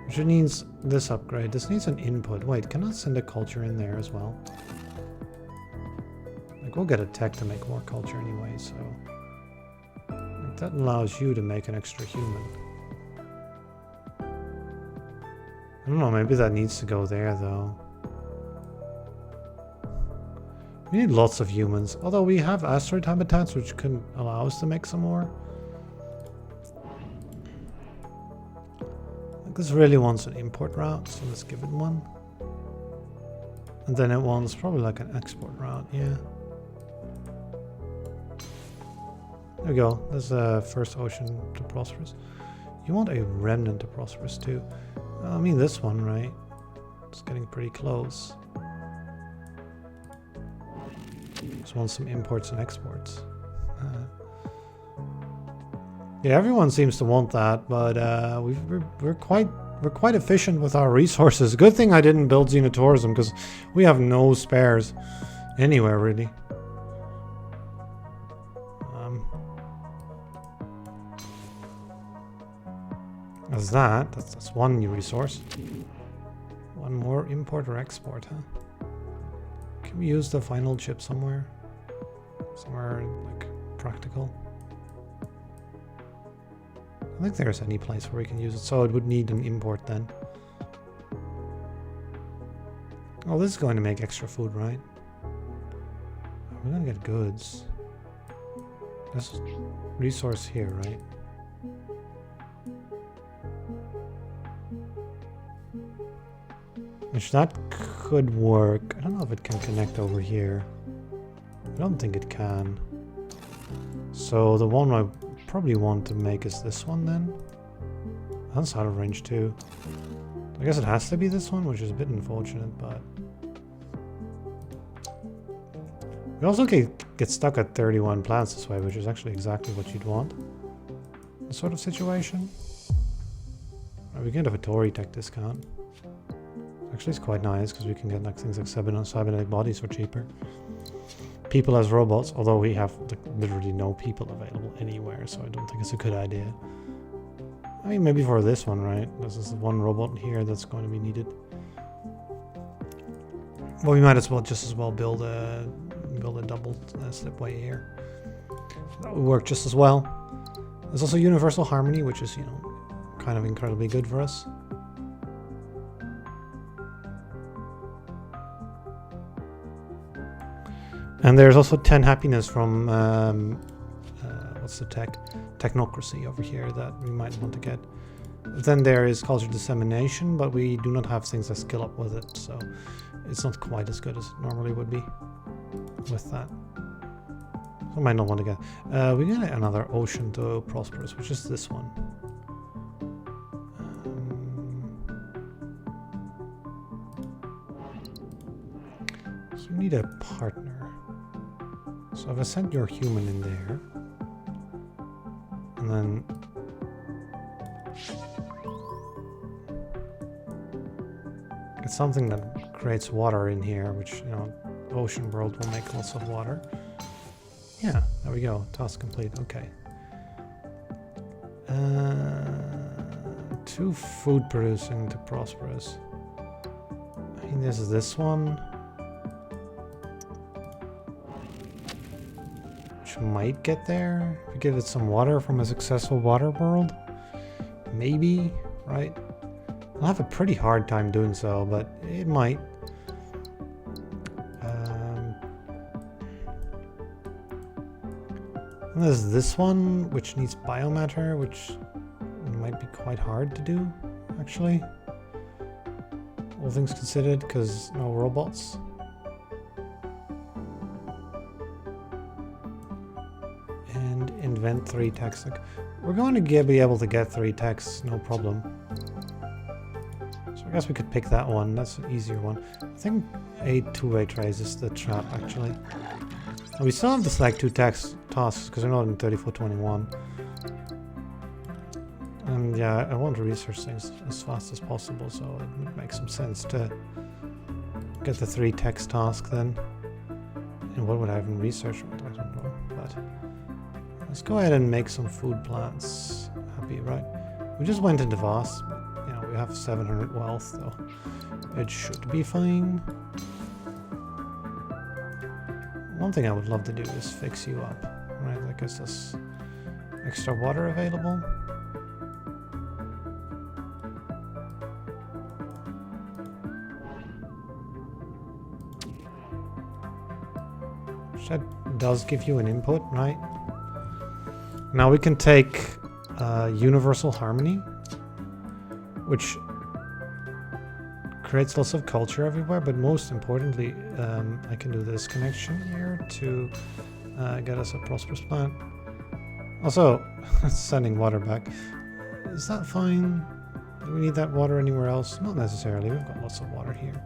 Which needs this upgrade. This needs an input. Wait, can I send a culture in there as well? Like, we'll get a tech to make more culture anyway, so... Like, that allows you to make an extra human. I don't know, maybe that needs to go there, though. We need lots of humans. Although we have asteroid habitats, which can allow us to make some more. This really wants an import route, so let's give it one. And then it wants probably like an export route, yeah. There we go, there's a first ocean to prosperous. You want a remnant to prosperous too. I mean this one, right? It's getting pretty close. Just want some imports and exports. Yeah, everyone seems to want that, but we're We're quite efficient with our resources. Good thing I didn't build xenotourism, because we have no spares anywhere, really. That's that's one new resource. One more import or export, huh? Can we use the final chip somewhere? Somewhere, like, practical? I don't think there's any place where we can use it, so it would need an import then. Oh, this is going to make extra food, right? We're gonna get goods. This resource here, right? Which that could work. I don't know if it can connect over here. I don't think it can. So the one I probably want to make is this one then. That's out of range too. I guess it has to be this one, which is a bit unfortunate, but... We also get stuck at 31 plants this way, which is actually exactly what you'd want. This sort of situation. We get a Vittori tech discount. Actually, it's quite nice because we can get like things like cybernetic bodies for cheaper. People as robots, although we have like, literally no people available anywhere, so I don't think it's a good idea. I mean, maybe for this one, right? This is the one robot here that's going to be needed. Well, we might as well just as well build a double slipway here. That would work just as well. There's also universal harmony, which is, you know, kind of incredibly good for us. And there's also 10 happiness from, what's the technocracy over here that we might want to get. Then there is culture dissemination, but we do not have things that skill up with it, so it's not quite as good as it normally would be with that. So I might not want to get... we get another ocean to prosperous, which is this one. You need a partner. So if I sent your human in there, and then get something that creates water in here, which, you know, ocean world will make lots of water. Yeah, there we go. Task complete. Okay. 2 food producing to prosperous. I mean, there's this one. Might get there if we give it some water from a successful water world. Maybe, right? I'll have a pretty hard time doing so, but it might. And there's this one, which needs biomatter, which might be quite hard to do, actually. All things considered, because no robots. Invent 3 techs. Like, we're going to be able to get 3 techs, no problem. So I guess we could pick that one. That's an easier one. I think a 2-way trays is the trap, actually. And we still have to select 2 tasks because we're not in 3421. And yeah, I want to research things as fast as possible, so it would make some sense to get the 3 text task then. And what would I have in research? I don't know, but let's go ahead and make some food plants happy, right? We just went into vast, but, you know, we have 700 wealth, so it should be fine. One thing I would love to do is fix you up, right? Like, is this extra water available? That does give you an input, right? Now we can take universal harmony, which creates lots of culture everywhere, but most importantly, I can do this connection here to get us a prosperous plant. Also, sending water back. Is that fine? Do we need that water anywhere else? Not necessarily, we've got lots of water here.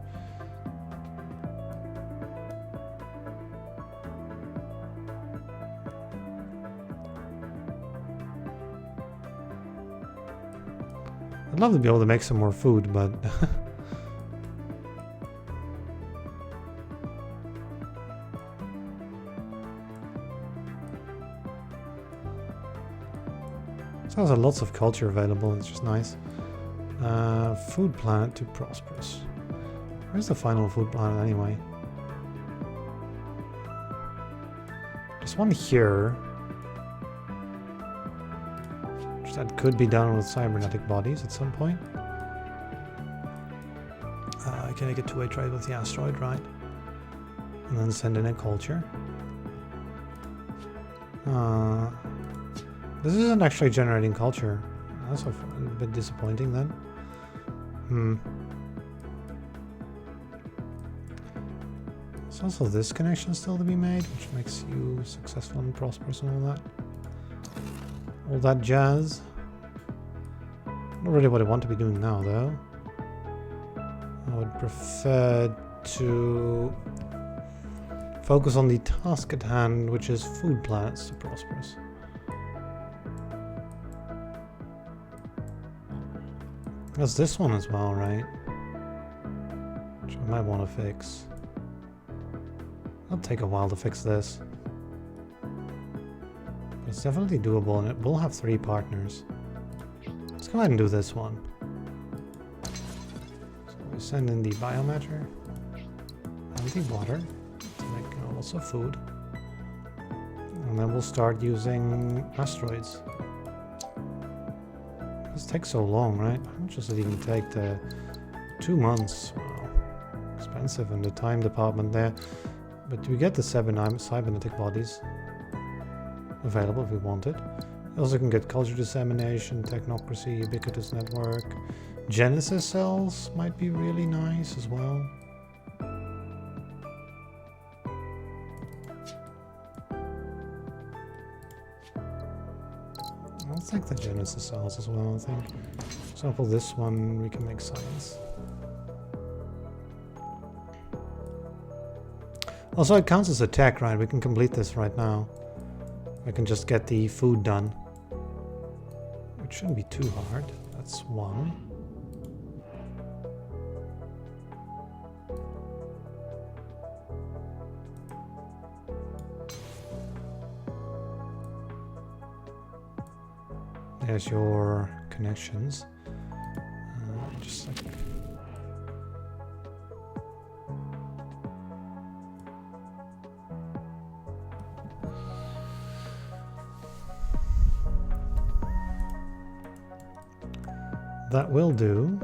I'd love to be able to make some more food, but so there's lots of culture available. It's just nice. Food planet to prosperous. Where's the final food planet anyway? There's one here. That could be done with cybernetic bodies at some point. Can I get two-way trade with the asteroid, right? And then send in a culture. This isn't actually generating culture. That's a bit disappointing then. There's also this connection still to be made, which makes you successful and prosperous and all that. All that jazz. Not really what I want to be doing now, though. I would prefer to focus on the task at hand, which is food planets to prosperous. There's this one as well, right? Which I might want to fix. It'll take a while to fix this. It's definitely doable, and it will have 3 partners. Let's go ahead and do this one. So we send in the biomatter and the water to make also food. And then we'll start using asteroids. This takes so long, right? How much does it even take? 2 months. Wow. Expensive in the time department there. But we get the 7 cybernetic bodies available if we want it. You also can get culture dissemination, technocracy, ubiquitous network. Genesis cells might be really nice as well. I'll take the Genesis cells as well, I think. For example, this one we can make science. Also, it counts as a tech, right? We can complete this right now. I can just get the food done. It shouldn't be too hard. That's 1. There's your connections. Just like that will do.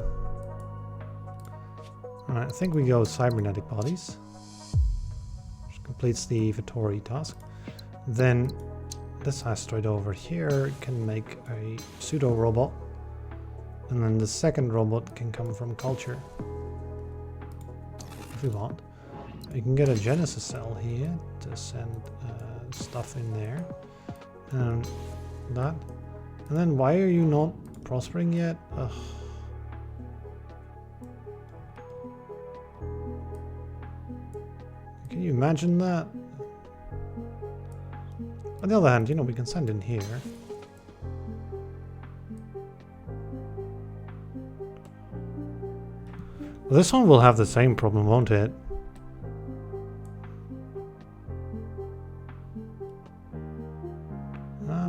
Alright, I think we go cybernetic bodies, which completes the Vittori task. Then this asteroid over here can make a pseudo robot, and then the second robot can come from culture if we want. You can get a Genesis cell here to send stuff in there, and that. And then why are you not prospering yet? Ugh. Can you imagine that? On the other hand, you know, we can send in here. Well, this one will have the same problem, won't it?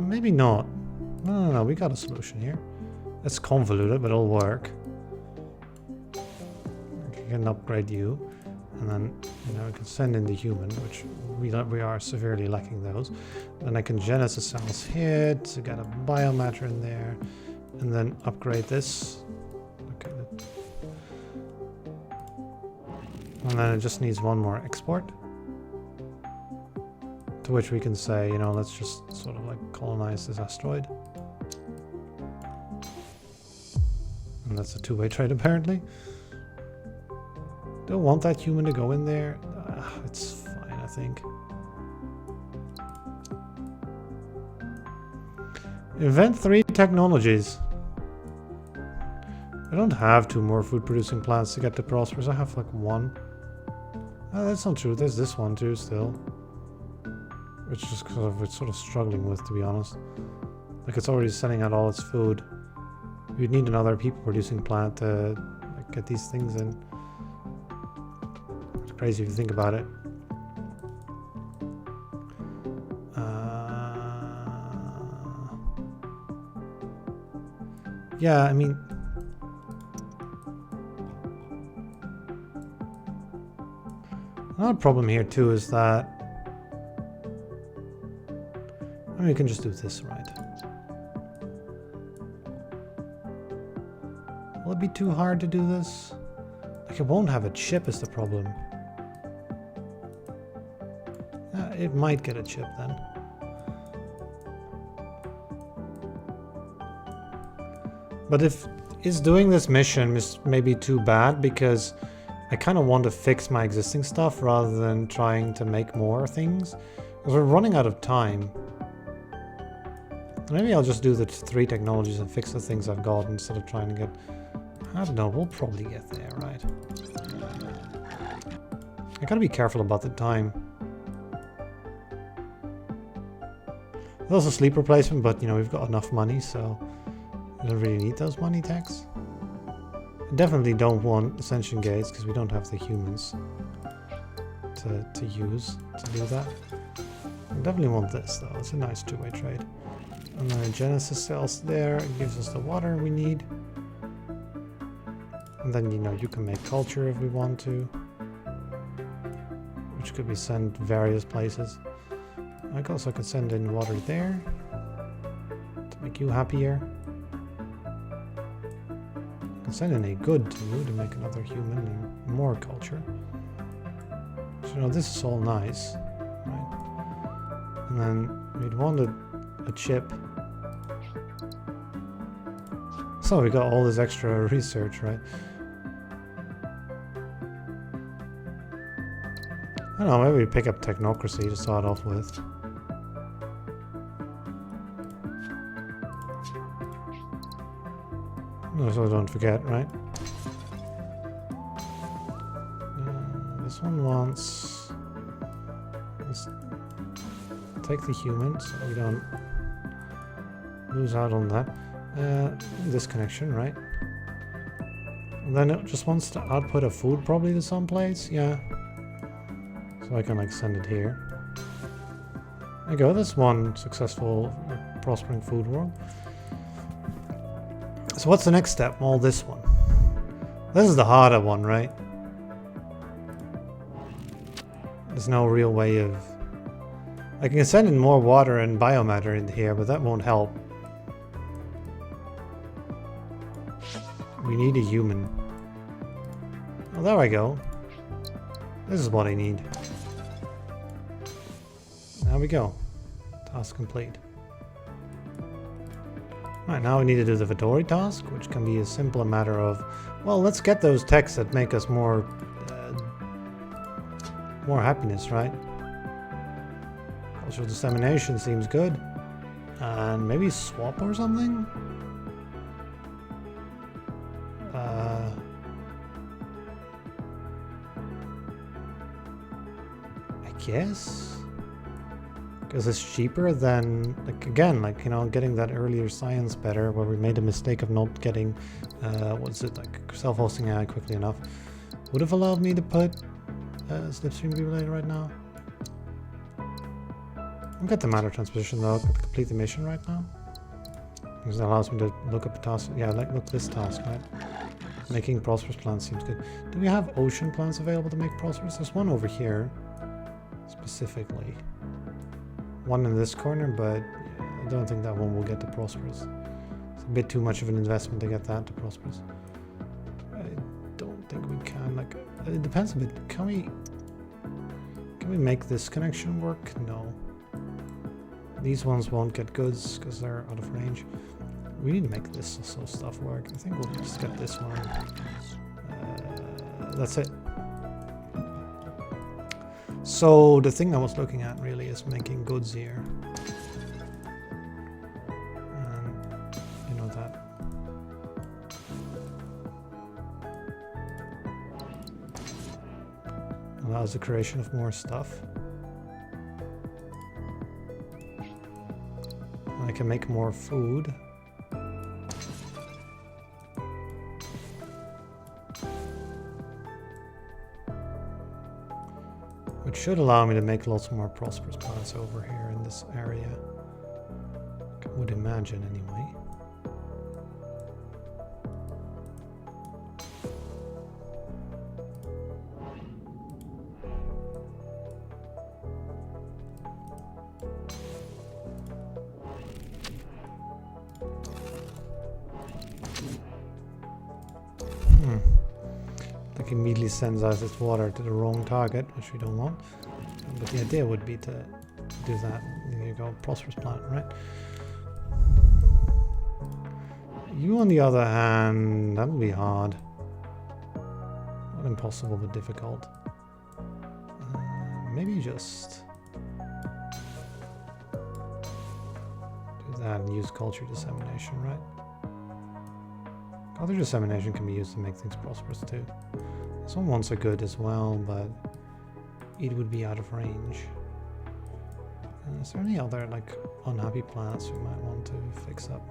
Maybe not. No, we got a solution here. It's convoluted, but it'll work. I can upgrade you, and then we can send in the human, which we are severely lacking those. Then I can Genesis cells here to get a biomatter in there, and then upgrade this. Okay. And then it just needs 1 more export, to which we can say, let's just sort of like colonize this asteroid. And that's a 2-way trade, apparently. Don't want that human to go in there. It's fine, I think. Invent 3 technologies. I don't have 2 more food-producing plants to get to prosperous. I have like 1. That's not true. There's this one too, still. Which is it's sort of struggling with, to be honest. Like, it's already sending out all its food. You'd need another people producing plant to like, get these things in. It's crazy if you think about it. Yeah, I mean, another problem here too is that I mean, we can just do this, right? Will it be too hard to do this? Like, it won't have a chip is the problem. It might get a chip then. But if is doing this mission is maybe too bad, because I kind of want to fix my existing stuff rather than trying to make more things. Because we're running out of time. Maybe I'll just do the 3 technologies and fix the things I've got instead of trying to get... I don't know, we'll probably get there, right? I gotta be careful about the time. There's also sleep replacement, but you know, we've got enough money, so we don't really need those money tags. I definitely don't want ascension gates because we don't have the humans to use to do that. I definitely want this though, it's a nice two-way trade. And then Genesis cells there, it gives us the water we need. And then, you know, you can make culture if we want to, which could be sent various places. I also could send in water there to make you happier. I can send in a good too to make another human and more culture. So, you know, this is all nice, right? And then we'd want a chip. So we got all this extra research, right? I don't know, maybe we pick up technocracy to start off with. No, so don't forget, right? This one wants... Let's take the human so we don't lose out on that. This connection, right? And then it just wants to output a food probably to some place, yeah. So I can like send it here. There you go, that's one successful prospering food world. So what's the next step? Well, this one. This is the harder one, right? There's no real way of... I can send in more water and biomatter in here, but that won't help. We need a human. Oh, there I go. This is what I need. There we go. Task complete. Right, now we need to do the Vittori task, which can be a simple matter of, well, let's get those texts that make us more happiness, right? Cultural dissemination seems good. And maybe swap or something? I guess? Because it's cheaper than, like, again, like, you know, getting that earlier science better, where we made a mistake of not getting, what's it, like, self-hosting AI quickly enough, would have allowed me to put Slipstream be related right now. I'll get the matter transposition though, complete the mission right now. Because it allows me to look up a task. Yeah, like, look, this task, right? Making prosperous plants seems good. Do we have ocean plants available to make prosperous? There's one over here, specifically. One in this corner, but I don't think that one will get to prosperous. It's a bit too much of an investment to get that to prosperous. I don't think we can, like, it depends a bit. Can we make this connection work? No. These ones won't get goods because they're out of range. We need to make this also stuff work. I think we'll just get this one. That's it. So the thing I was looking at really is making goods here. And you know that. Allows the creation of more stuff. I can make more food. Which should allow me to make lots more prosperous plants over here in this area. I would imagine anyway. Like immediately sends us its water to the wrong target, which we don't want. But the idea would be to do that. There you go, prosperous plant, right? You, on the other hand, that would be hard. Not impossible, but difficult. Maybe just do that and use culture dissemination, right? Culture dissemination can be used to make things prosperous too. Some ones are good as well, but it would be out of range. Is there any other like unhappy plants we might want to fix up?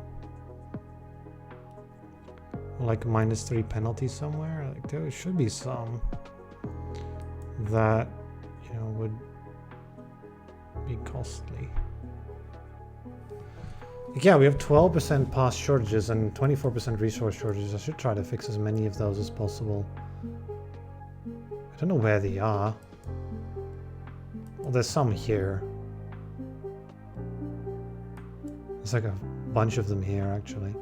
Or like -3 penalty somewhere? Like there should be some that, you know, would be costly. Yeah, we have 12% past shortages and 24% resource shortages. I should try to fix as many of those as possible. I don't know where they are. Well, there's some here. There's like a bunch of them here, actually.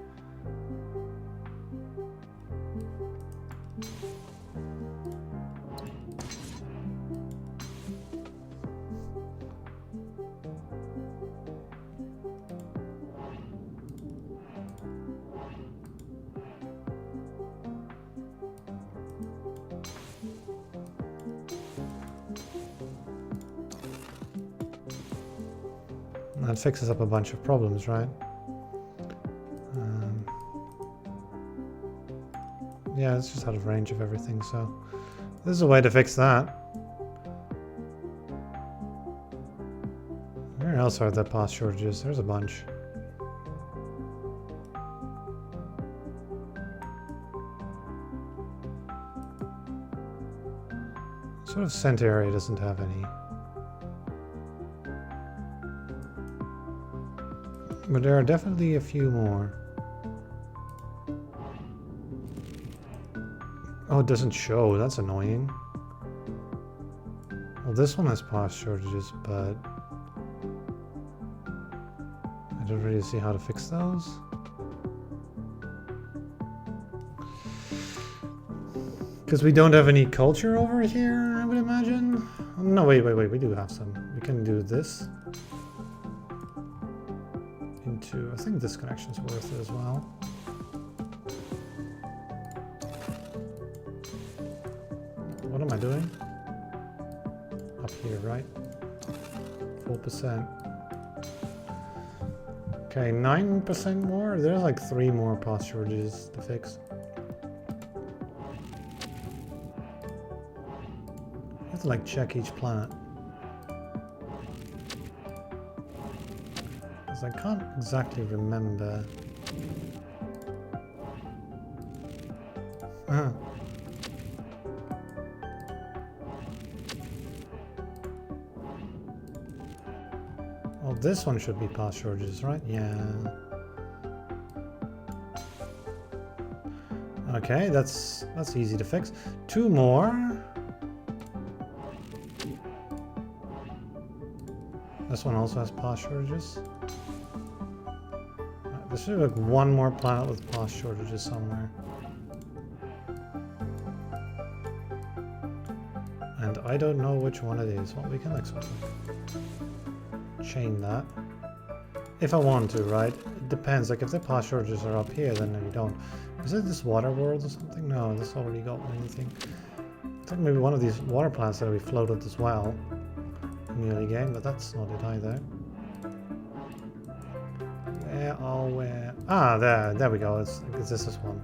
That fixes up a bunch of problems, right? Yeah, it's just out of range of everything, so this is a way to fix that. Where else are there past shortages? There's a bunch. Sort of center area doesn't have any. But there are definitely a few more. Oh, it doesn't show. That's annoying. Well, this one has past shortages, but I don't really see how to fix those. Because we don't have any culture over here, I would imagine. No, wait. We do have some. We can do this. I think this connection's worth it as well. What am I doing? Up here, right? 4%. Okay, 9% more? There's like 3 more past shortages to fix. I have to like check each planet. I can't exactly remember. Well, this one should be past shortages, right? Yeah. Okay, that's easy to fix. 2 more. This one also has past shortages. There should be like 1 more planet with past shortages somewhere. And I don't know which one it is. Well, we can like sort of chain that. If I want to, right? It depends. Like if the past shortages are up here, then we don't. Is it this water world or something? No, this already got anything. I think maybe one of these water plants that we floated as well in the early game, but that's not it either. Where? Ah, there we go. It's this one.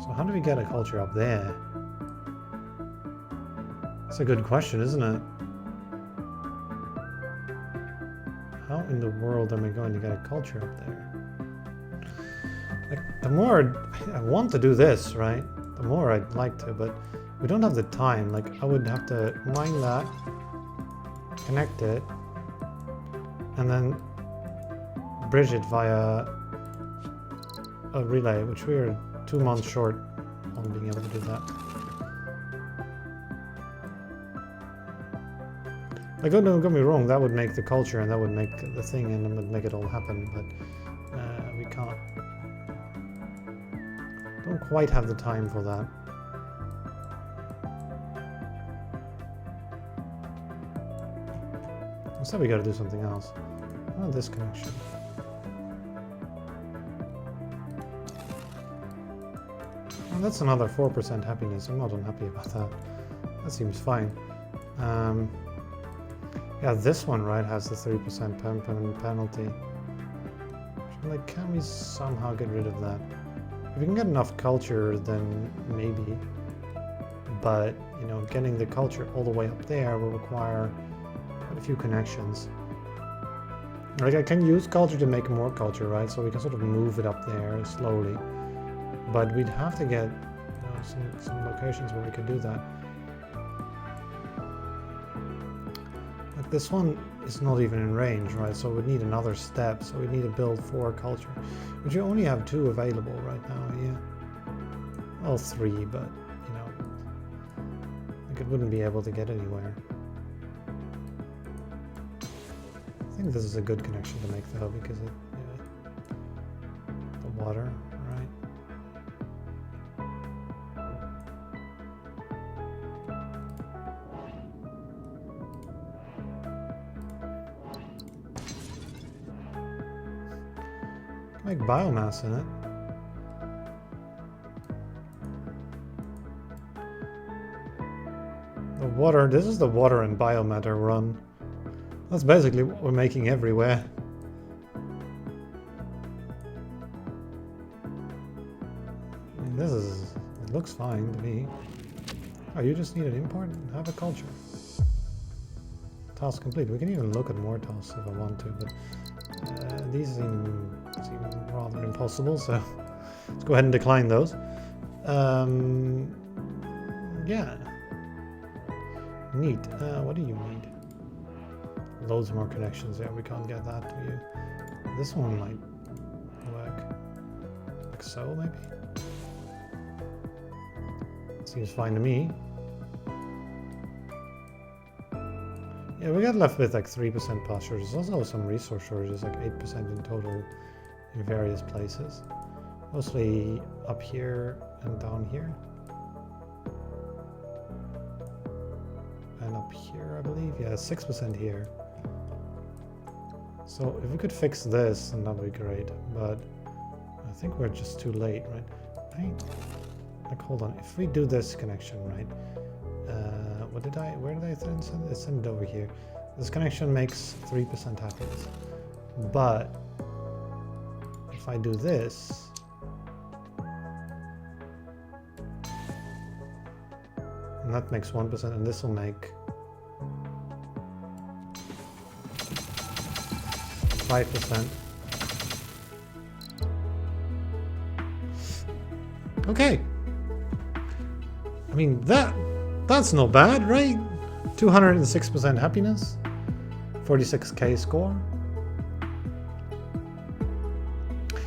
So how do we get a culture up there? That's a good question, isn't it? How in the world am I going to get a culture up there? Like, the more I want to do this, right? The more I'd like to, but We don't have the time. Like, I would have to mine that, connect it, and then bridge it via a relay, which we are 2 months short on being able to do that. Like, don't get me wrong, that would make the culture and that would make the thing and it would make it all happen, but we can't. Don't quite have the time for that. Instead we gotta do something else. Oh, this connection. Well, that's another 4% happiness. I'm not unhappy about that. That seems fine. Yeah, this one, right, has the 3% penalty. Like, can we somehow get rid of that? If we can get enough culture, then maybe. But, you know, getting the culture all the way up there will require quite a few connections. Like, I can use culture to make more culture, right? So we can sort of move it up there slowly. But we'd have to get, you know, some locations where we could do that. Like, this one is not even in range, right? So we'd need another step. So we need to build 4 culture, which you only have 2 available right now, yeah. Well, 3, but, you know, like, it wouldn't be able to get anywhere. I think this is a good connection to make though, because it, yeah, the water, right? Make biomass in it. The water, this is the water and biomatter run. That's basically what we're making everywhere. I mean, this is, it looks fine to me. Oh, you just need an import and have a culture. Task complete. We can even look at more tasks if I want to, but these seem rather impossible, so let's go ahead and decline those. Yeah. Neat. What do you need? Loads more connections. Yeah, we can't get that to you. This one might work. Like so, maybe? Seems fine to me. Yeah, we got left with like 3% pasture. There's also some resource shortages, like 8% in total in various places. Mostly up here and down here. And up here, I believe. Yeah, 6% here. So if we could fix this, then that would be great. But I think we're just too late, right? Like, hold on. If we do this connection, right? Where did I send it? Send it over here. This connection makes 3% happiness. But if I do this, and that makes 1%, and this will make 5%. Okay. I mean, that's not bad, right? 206% happiness. 46k score.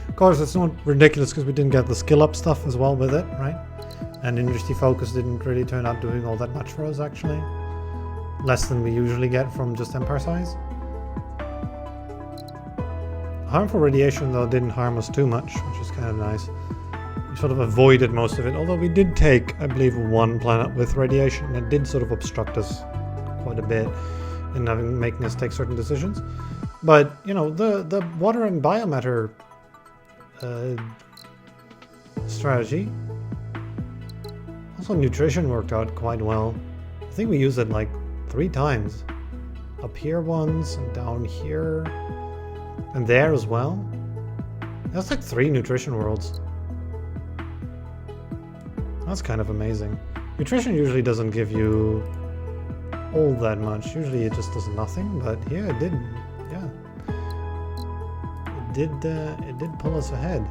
Of course, it's not ridiculous because we didn't get the skill up stuff as well with it, right? And industry focus didn't really turn out doing all that much for us, actually. Less than we usually get from just empire size. Harmful radiation, though, didn't harm us too much, which is kind of nice. We sort of avoided most of it, although we did take, I believe, 1 planet with radiation, and it did sort of obstruct us quite a bit in making us take certain decisions. But, you know, the water and biomatter strategy, also nutrition worked out quite well. I think we used it like 3 times. Up here once, and down here, and there as well. That's like 3 nutrition worlds. That's kind of amazing. Nutrition usually doesn't give you all that much. Usually it just does nothing, but here it did. Yeah, it did pull us ahead.